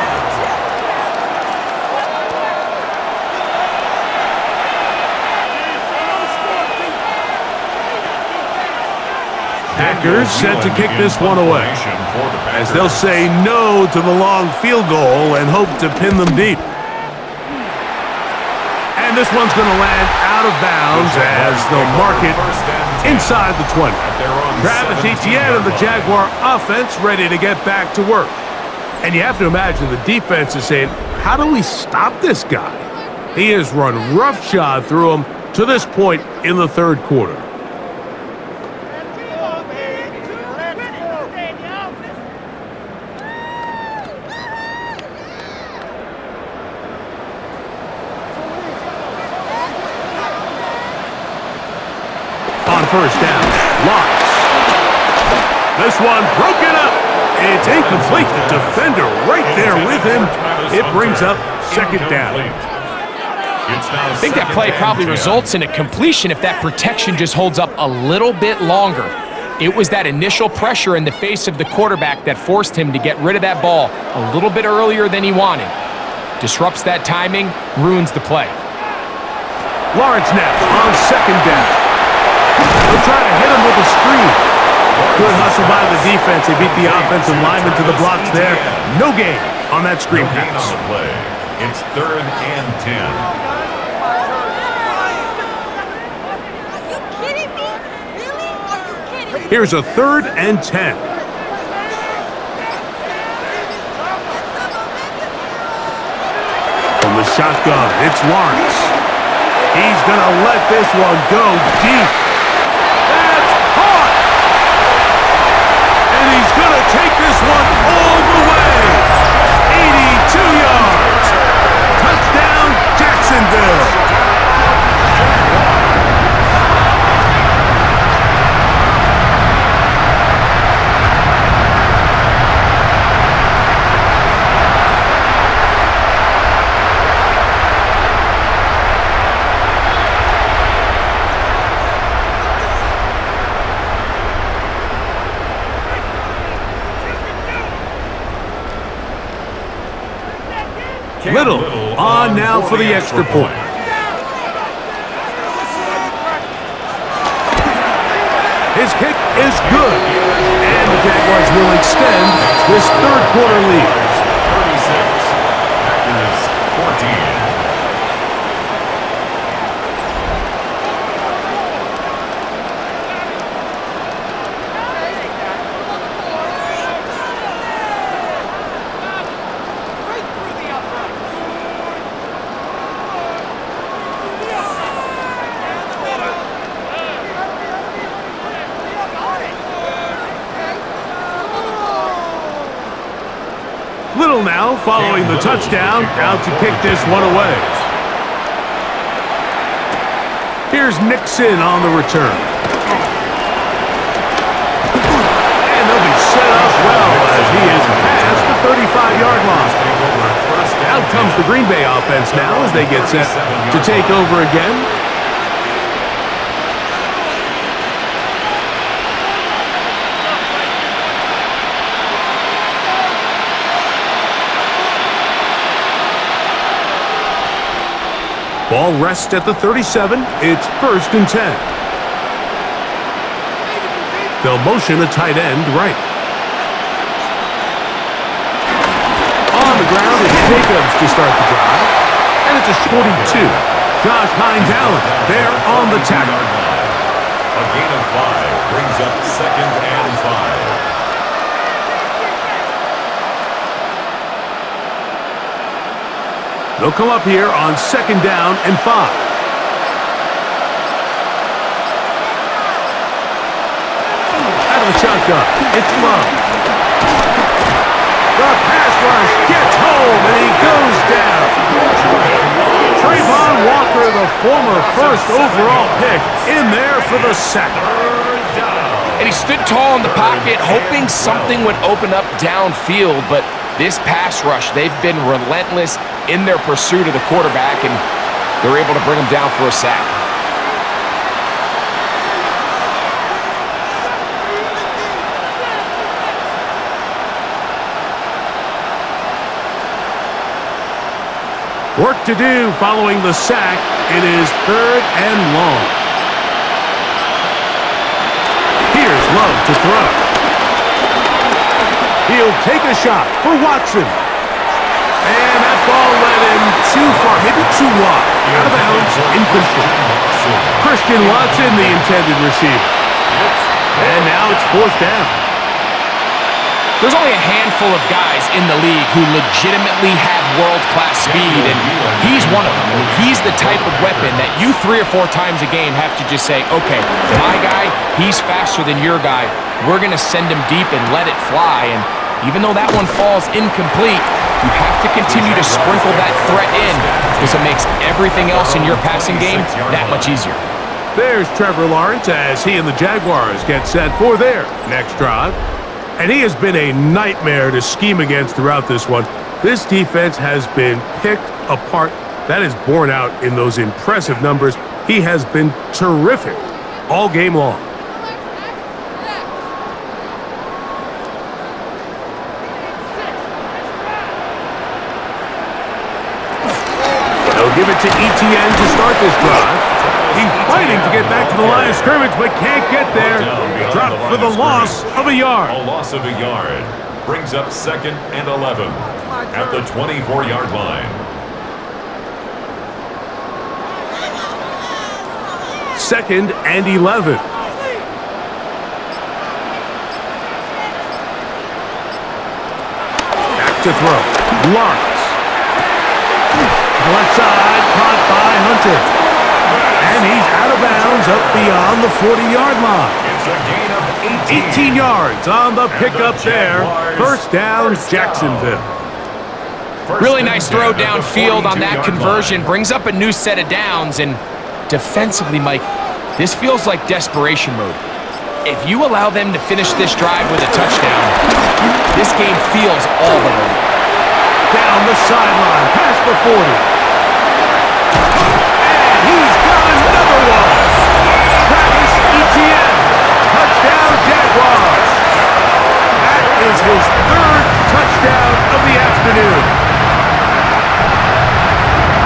S1: Packers set to kick this one away, as they'll say no to the long field goal and hope to pin them deep. And this one's going to land out of bounds as they'll mark it inside the 20. Travis Etienne of the Jaguar offense ready to get back to work. And you have to imagine the defense is saying, how do we stop this guy? He has run roughshod through him to this point in the 3rd quarter. On 1st down, Lawrence. This one broken up. It's incomplete. The defender right there with him. It brings up 2nd down.
S2: I think that play probably results in a completion if that protection just holds up a little bit longer. It was that initial pressure in the face of the quarterback that forced him to get rid of that ball a little bit earlier than he wanted. Disrupts that timing, ruins the play.
S1: Lawrence now on 2nd down. They'll try to hit him with a screen. Good hustle by the defense. They beat the offensive lineman to the blocks there. No gain on that screen pass.
S3: On the play. It's 3rd and 10.
S5: Are you kidding me? Really? Are you kidding me?
S1: Here's a 3rd and 10. From the shotgun, it's Lawrence. He's going to let this one go deep. That's caught! And he's going to take this one all the way. 82 yards. Touchdown, Jacksonville. Little on now for the extra point. His kick is good. And the Jaguars will extend this 3rd quarter lead.
S3: 36. Packers 14.
S1: Little now following the touchdown, out to kick this one away. Here's Nixon on the return. And they'll be set up well as he is past the 35-yard line. Out comes the Green Bay offense now as they get set to take over again. now rest at the 37. It's 1st and 10. They'll motion a tight end right. On the ground is Jacobs to start the drive. And it's a 42. Josh Hines-Allen there on the tackle.
S3: A gain of 5 brings up 2nd and 5.
S1: They'll come up here on 2nd down and 5. Out of the shotgun, it's Love. The pass rush gets home, and he goes down. Trayvon Walker, the former 1st overall pick, in there for the sack.
S2: And he stood tall in the pocket, hoping something would open up downfield, but this pass rush, they've been relentless in their pursuit of the quarterback, and they're able to bring him down for a sack.
S1: Work to do following the sack. It is 3rd and long. Here's Love to throw. He'll take a shot for Watson. And that ball led him too far, maybe too wide. Out of bounds, incomplete. Christian Watson, the intended receiver. And now it's 4th down.
S2: There's only a handful of guys in the league who legitimately have world-class speed, and he's one of them. I mean, he's the type of weapon that you 3 or 4 times a game have to just say, okay, my guy, he's faster than your guy. We're going to send him deep and let it fly. And even though that one falls incomplete, you have to continue to sprinkle that threat in because it makes everything else in your passing game that much easier.
S1: There's Trevor Lawrence as he and the Jaguars get set for their next drive. And he has been a nightmare to scheme against throughout this one. This defense has been picked apart. That is borne out in those impressive numbers. He has been terrific all game long. They'll give it to Etienne to start this drive. He's fighting to get back to the line of scrimmage, but can't get there. Dropped for the loss of a yard.
S3: A loss of a yard brings up 2nd and 11 at the 24-yard line.
S1: 2nd and 11. Back to throw. Lawrence. Left side, caught by Hunter. And he's out of bounds up beyond the 40-yard line.
S3: It's a gain of
S1: 18 yards on the pickup there. 1st down, Jacksonville.
S2: Really nice throw downfield on that conversion. Brings up a new set of downs. And defensively, Mike, this feels like desperation mode. If you allow them to finish this drive with a touchdown, this game feels all but over.
S1: Down the sideline, past the 40. He's got another one. Travis Etienne. Touchdown, Jaguars. That is his 3rd touchdown of the afternoon.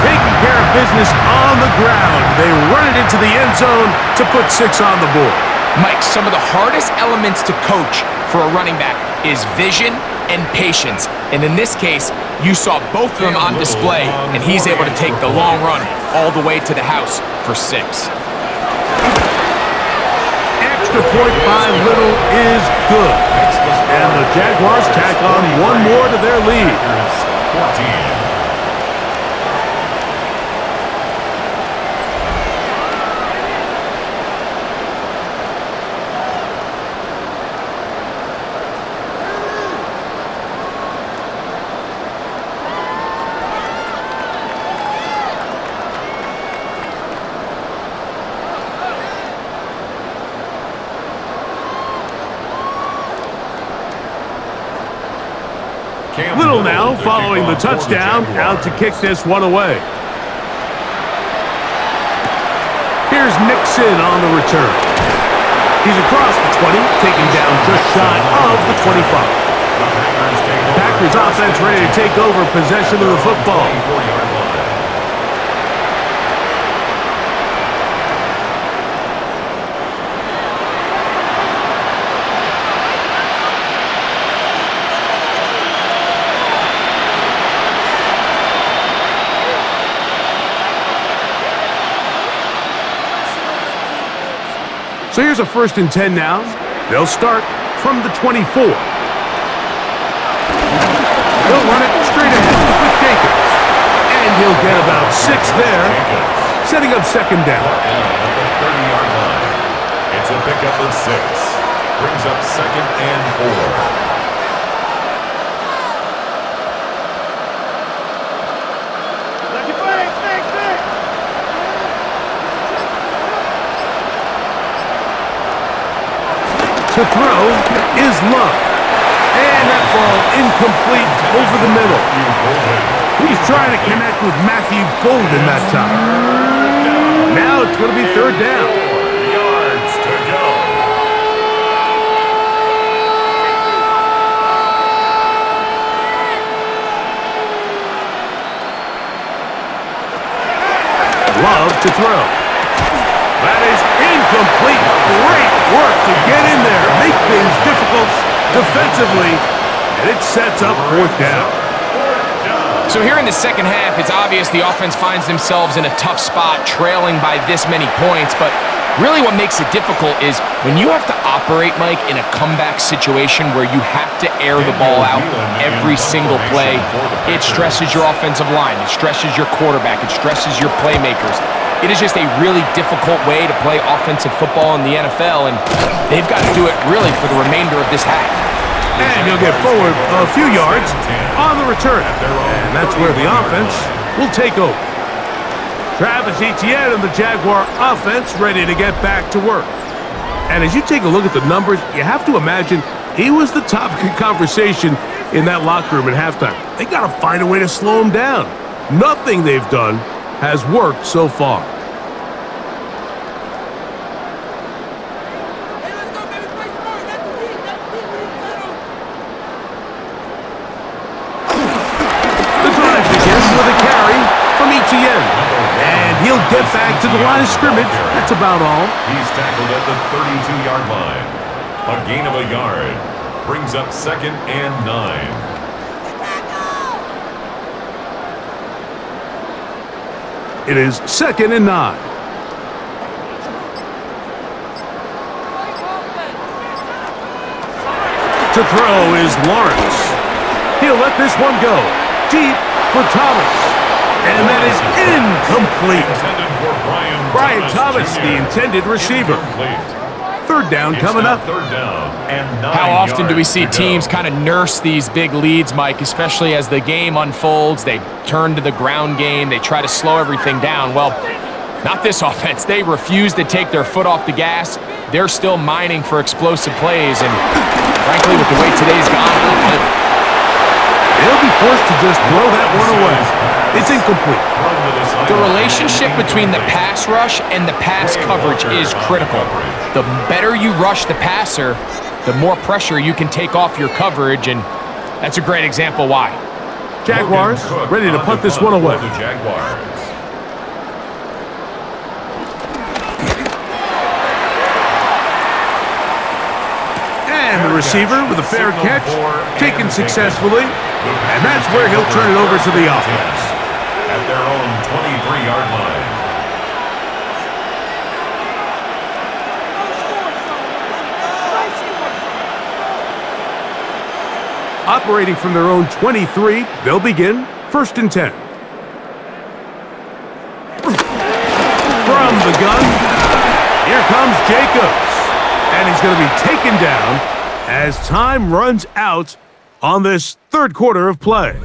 S1: Taking care of business on the ground. They run it into the end zone to put 6 on the board.
S2: Mike, some of the hardest elements to coach for a running back is vision and patience. And in this case, you saw both of them on display, and he's able to take the long run all the way to the house for 6.
S1: Extra point by Little is good. And the Jaguars tack on one more to their lead.
S3: 14.
S1: Little now following the touchdown, out to kick this one away. Here's Nixon on the return. He's across the 20, taken down just shy of the 25. Packers offense ready to take over possession of the football. So here's a 1st and 10 now. They'll start from the 24. He'll run it straight ahead with Jacobs. And he'll get about 6 there, setting up 2nd down.
S3: At the 30-yard line. It's a pickup of 6. Brings up 2nd and 4.
S1: To throw is Love. And that ball incomplete over the middle. He's trying to connect with Matthew Golden that time. Now it's going to be 3rd down.
S3: 4 yards to go.
S1: Love to throw. That is incomplete. Great work to get in there, make things difficult defensively, and it sets up 4th down.
S2: So here in the second half, it's obvious the offense finds themselves in a tough spot, trailing by this many points, but really what makes it difficult is when you have to operate, Mike, in a comeback situation where you have to air the ball out every single play, it stresses your offensive line, it stresses your quarterback, it stresses your playmakers. It is just a really difficult way to play offensive football in the NFL, and they've got to do it really for the remainder of this half.
S1: And he'll get forward a few yards on the return. And that's where the offense will take over. Travis Etienne and the Jaguar offense ready to get back to work. And as you take a look at the numbers, you have to imagine he was the topic of conversation in that locker room at halftime. They got to find a way to slow him down. Nothing they've done has worked so far. The drive begins with a carry from Etienne. And he'll get back to the line of scrimmage. That's about all.
S3: He's tackled at the 32-yard line. A gain of a yard. Brings up 2nd and 9.
S1: It is 2nd and 9. To throw is Lawrence. He'll let this one go. Deep for Thomas. And that is incomplete.
S3: Intended for
S1: Brian Thomas, the intended receiver. 3rd down coming up.
S3: 3rd down and 9
S2: How often do we
S3: yards
S2: see
S3: to go.
S2: teams kind of nurse these big leads, Mike, especially as the game unfolds? They turn to the ground game. They try to slow everything down. Well, not this offense. They refuse to take their foot off the gas. They're still mining for explosive plays. And frankly, with the way today's gone,
S1: They'll be forced to just throw that one away. It's incomplete.
S2: the relationship between the pass rush and the pass coverage is critical. The better you rush the passer, the more pressure you can take off your coverage, and that's a great example why.
S1: Jaguars ready to punt this one away.
S3: The Jaguars.
S1: And the receiver with a fair catch, taken successfully, and that's where he'll turn it over to the offense.
S3: At their own 23-yard line.
S1: Operating from their own 23, they'll begin 1st and 10. From the gun, here comes Jacobs. And he's going to be taken down as time runs out on this 3rd quarter of play.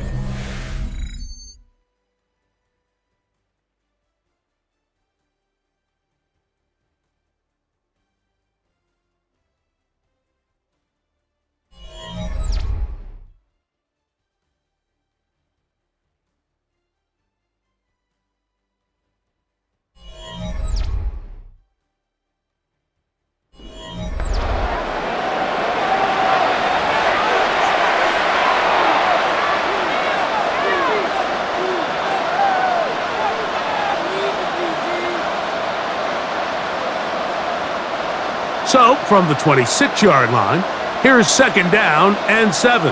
S1: So, from the 26-yard line, here's 2nd down and 7.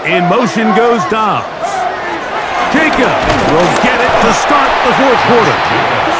S1: In motion goes Dobbs. Jacob will get it to start the 4th quarter.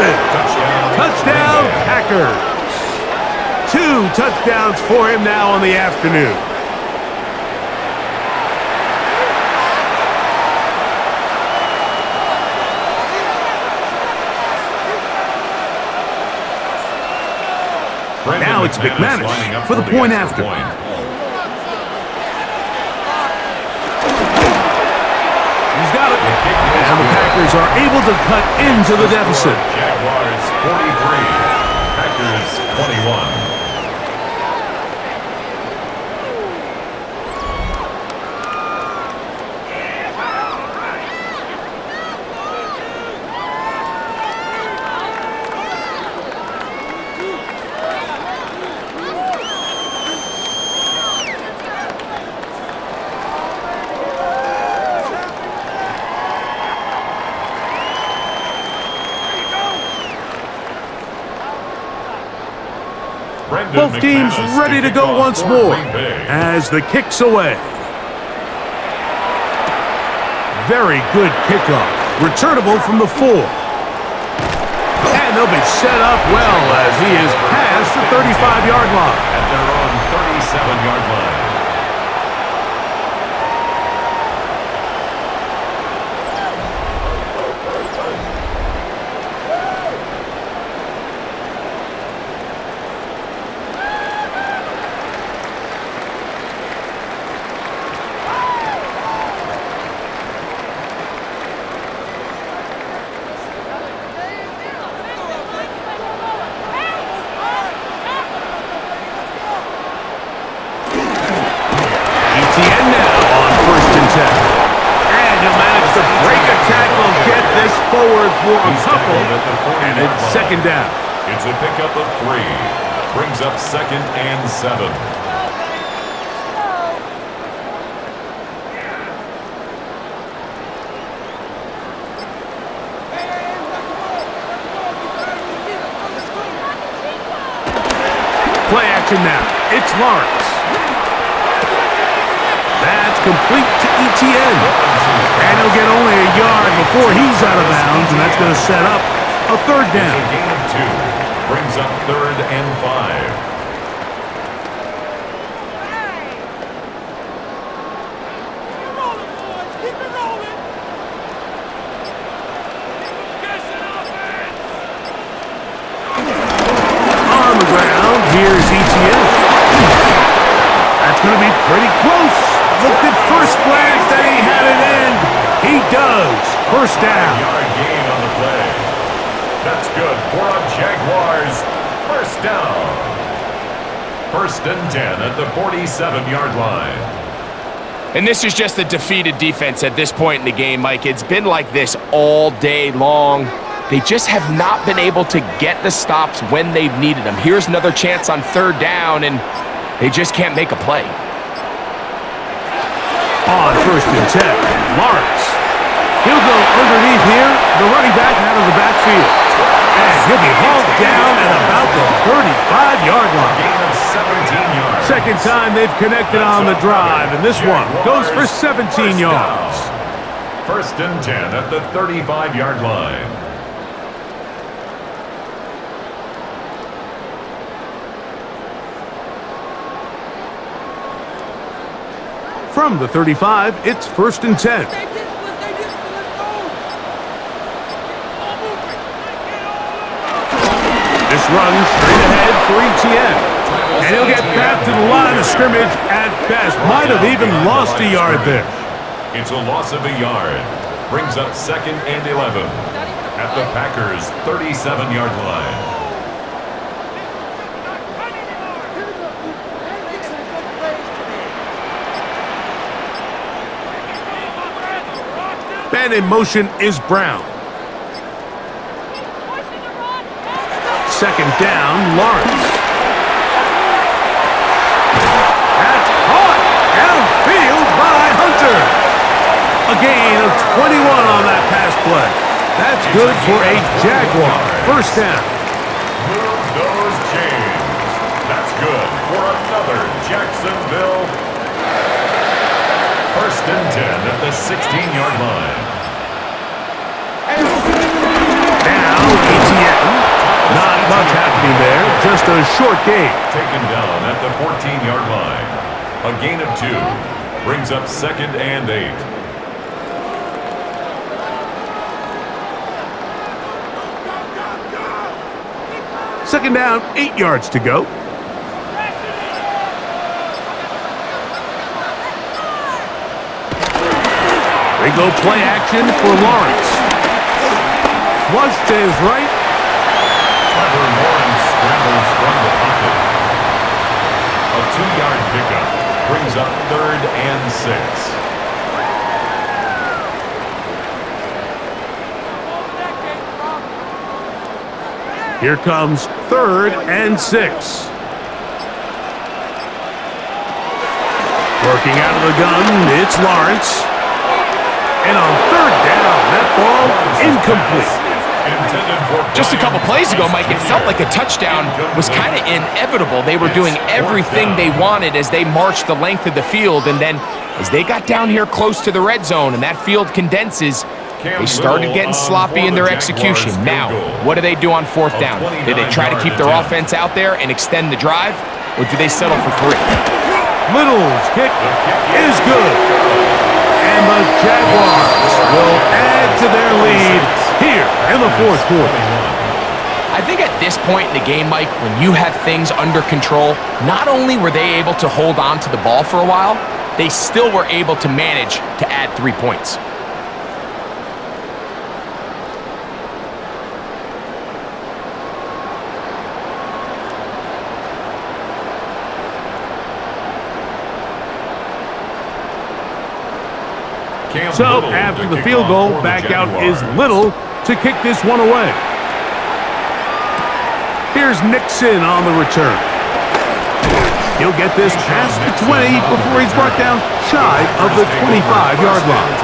S1: it. Touchdown, Packers. 2 touchdowns for him now on the afternoon. Now it's McManus for the point after. He's got it. And the Packers are able to cut into the deficit.
S3: Jaguars 43, Packers 21.
S1: Both teams ready to go once more as the kick's away. Very good kickoff. Returnable from the 4. And they'll be set up well as he is past the 35-yard line.
S3: At their own 37-yard line.
S1: Forward for a couple, and it's second down.
S3: It's a pickup of 3. Brings up 2nd and 7.
S1: Play action now. It's Lawrence. That's complete to ETN. And he'll get only a yard before he's out of bounds, and that's going to set up a third down.
S3: It's a gain of 2. Brings up 3rd and 5.
S1: On the ground, here's ETN. That's going to be pretty close. Looked at first glance that he had it in. He does. First down.
S3: Yard gain on the play. That's good for a Jaguars first down. 1st and 10 at the 47-yard line.
S2: And this is just a defeated defense at this point in the game, Mike. It's been like this all day long. They just have not been able to get the stops when they've needed them. Here's another chance on 3rd down, and they just can't make a play.
S1: On 1st and 10, Lawrence. He'll go underneath here, the running back out of the backfield. And he'll be hauled down at about the 35-yard line.
S3: Gain of 17 yards.
S1: Second time they've connected on the drive, and this one goes for 17 yards.
S3: 1st and 10 at the 35-yard line.
S1: From the 35, it's 1st and 10. This runs straight ahead for ETN. And he'll get back to the line of scrimmage at best. Might have even lost a yard there.
S3: It's a loss of a yard. Brings up 2nd and 11 at the Packers' 37-yard line.
S1: And in motion is Brown. 2nd down, Lawrence. That's caught downfield by Hunter. A gain of 21 on that pass play. That's good for a Jaguar. First down.
S3: Move those chains. That's good for another Jacksonville. 1st and 10 at the 16-yard line.
S1: Now, ETN. waiting there. Just a short gain.
S3: Taken down at the 14-yard line. A gain of 2 brings up 2nd and 8.
S1: Second down, 8 yards to go. They go play action for Lawrence. Flush to his right.
S3: Trevor Lawrence scrambles from the pocket. A 2-yard pickup brings up 3rd and 6.
S1: Here comes 3rd and 6. Working out of the gun, it's Lawrence. And on 3rd down, that ball incomplete.
S2: Just a couple plays ago, Mike, it felt like a touchdown was kind of inevitable. They were doing everything they wanted as they marched the length of the field, and then as they got down here close to the red zone and that field condenses, they started getting sloppy in their execution. Now, what do they do on 4th down? Do they try to keep their offense out there and extend the drive, or do they settle for 3?
S1: Little's kick is good. And the Jaguars will add to their lead here in the 4th quarter.
S2: I think at this point in the game, Mike, when you have things under control, not only were they able to hold on to the ball for a while, they still were able to manage to add 3 points.
S1: So, after the field goal, back out is Little to kick this one away. Here's Nixon on the return. He'll get this past the 20 before he's brought down shy of the 25-yard line.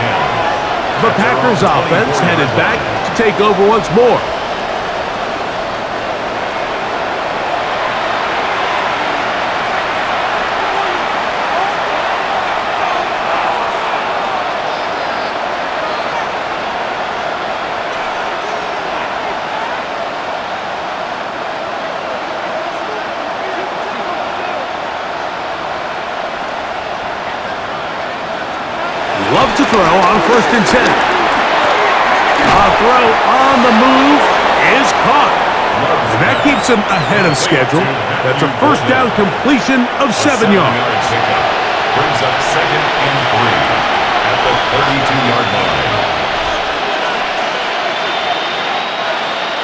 S1: The Packers offense headed back to take over once more. Love to throw on 1st and 10. A throw on the move is caught. And that keeps him ahead of schedule. That's a 1st down completion of 7 yards.
S3: Brings up 2nd and 3 at the 32-yard line.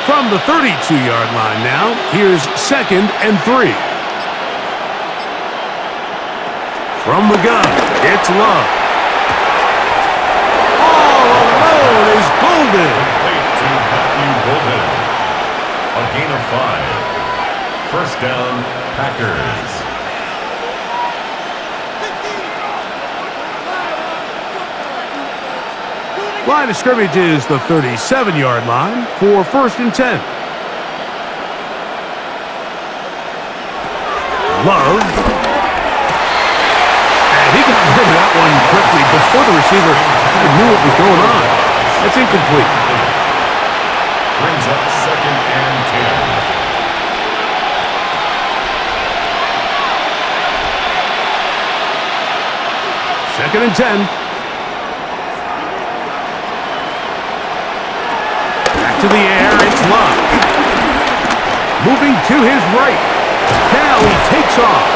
S1: From the 32-yard line now, here's 2nd and 3. From the gun, it's Love. Is Golden.
S3: Complete to Matthew Golden. A gain of 5. 1st down, Packers.
S1: Line of scrimmage is the 37-yard line for 1st and 10. Love. And he got rid of that one quickly before the receiver knew what was going on. That's incomplete.
S3: Brings up 2nd and 10.
S1: 2nd and 10. Back to the air, it's Love. Moving to his right. Now he takes off.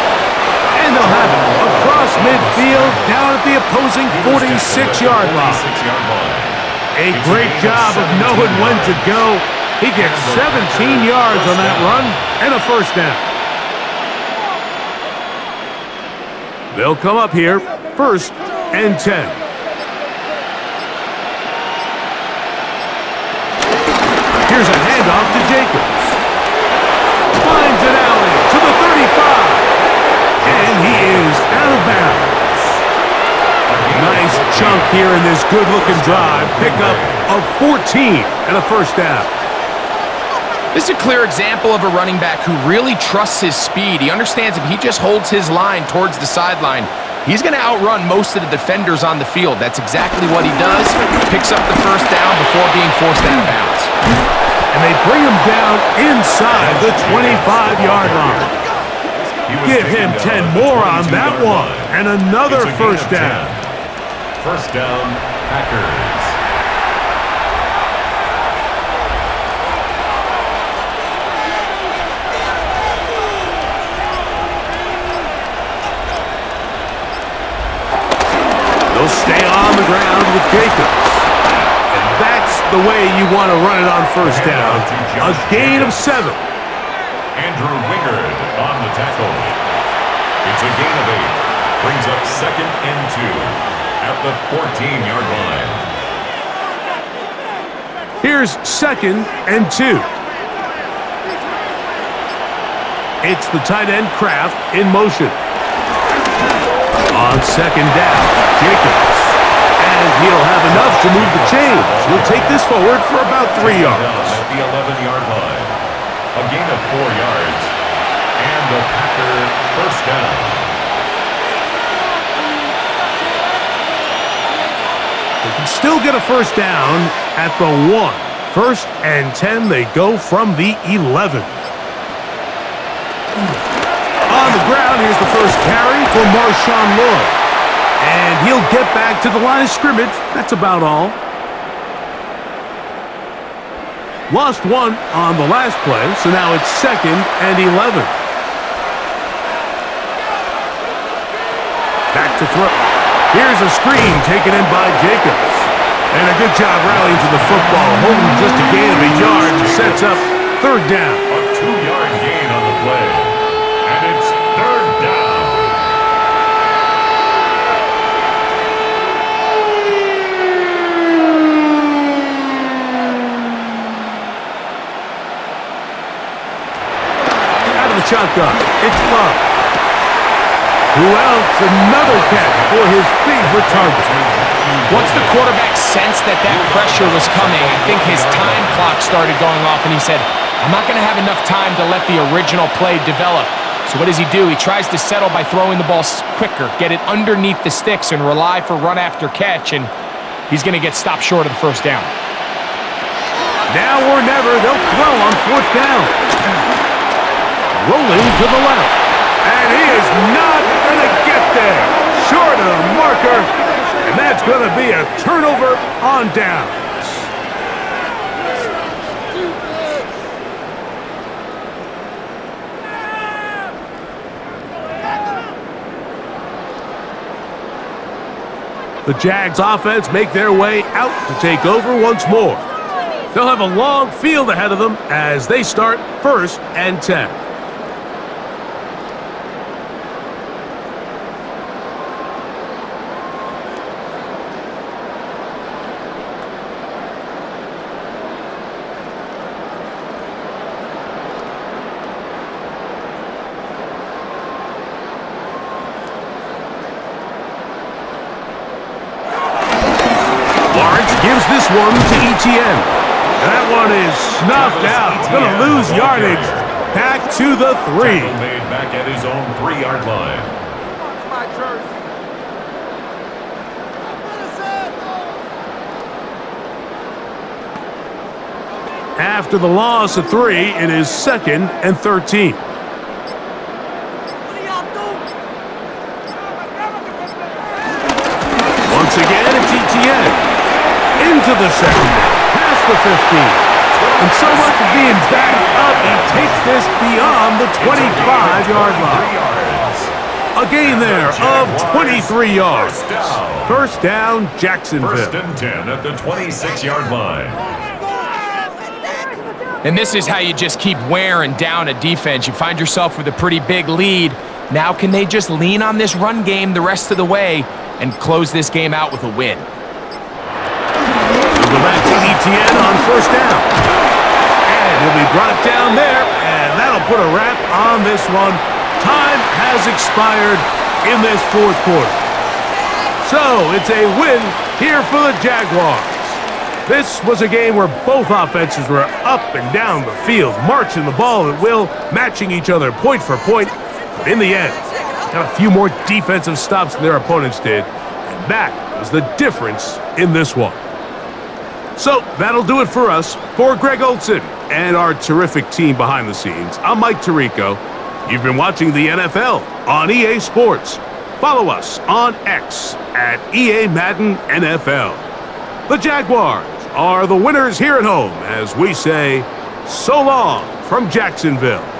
S1: And they'll have it across midfield down at the opposing 46-yard line. A great job of knowing when to go. He gets 17 yards on that run and a 1st down. They'll come up here, 1st and 10. Here's a handoff to Jacobs. Finds an alley to the 35. And he is out of bounds. Nice chunk here in this good-looking drive. Pickup of 14 and a 1st down.
S2: This is a clear example of a running back who really trusts his speed. He understands if he just holds his line towards the sideline, he's going to outrun most of the defenders on the field. That's exactly what he does. Picks up the 1st down before being forced out of bounds.
S1: And they bring him down inside the 25-yard line. Give him 10 more on that one. And another first down.
S3: First down, Packers.
S1: They'll stay on the ground with Jacobs. And that's the way you want to run it on first down. A gain of 7.
S3: Andrew Wingard on the tackle. It's a gain of 8. Brings up 2nd and 2 at the 14-yard line.
S1: Here's 2nd and 2. It's the tight end Kraft in motion. On 2nd down, Jacobs. And he'll have enough to move the chains. He'll take this forward for about 3 yards.
S3: At the 11-yard line. A gain of 4 yards. And the Packer first down.
S1: They can still get a first down at the 1. 1st and 10, they go from the 11. On the ground, here's the first carry for Marshawn Lloyd. And he'll get back to the line of scrimmage. That's about all. Lost 1 on the last play, so now it's 2nd and 11. Back to throw. Here's a screen taken in by Jacobs. And a good job rallying to the football, holding just a gain of a yard, sets up 3rd down.
S3: A 2-yard gain on the play. And it's 3rd down.
S1: Out of the shotgun, it's Love. Who else? Another catch for his favorite target.
S2: Once the quarterback sensed that pressure was coming, I think his time clock started going off, and he said, I'm not going to have enough time to let the original play develop. So what does he do? He tries to settle by throwing the ball quicker, get it underneath the sticks, and rely for run after catch, and he's going to get stopped short of the first down.
S1: Now or never, they'll throw on 4th down. Rolling to the left. And he is not going to get there. Short of the marker. And that's going to be a turnover on downs. The Jags offense make their way out to take over once more. They'll have a long field ahead of them as they start 1st and 10. Gives this one to Etienne. That one is snuffed out. Going to lose yardage. Back to the 3.
S3: Made back at his own 3-yard line.
S1: After the loss of 3, it is 2nd and 13. Once again, it's Etienne. Into the 2nd, past the 15. And so much of being backed up, he takes this beyond the 25-yard line. A gain there of 23 yards. First down, Jacksonville.
S3: 1st and 10 at the 26-yard line.
S2: And this is how you just keep wearing down a defense. You find yourself with a pretty big lead. Now can they just lean on this run game the rest of the way and close this game out with a win?
S1: Go back to Etienne on 1st down. And he'll be brought down there, and that'll put a wrap on this one. Time has expired in this 4th quarter. So it's a win here for the Jaguars. This was a game where both offenses were up and down the field, marching the ball at will, matching each other point for point. But in the end, got a few more defensive stops than their opponents did. And that was the difference in this one. So that'll do it for us. For Greg Olson and our terrific team behind the scenes, I'm Mike Tirico. You've been watching the NFL on EA Sports. Follow us on X at EA Madden NFL. The Jaguars are the winners here at home as we say, so long from Jacksonville.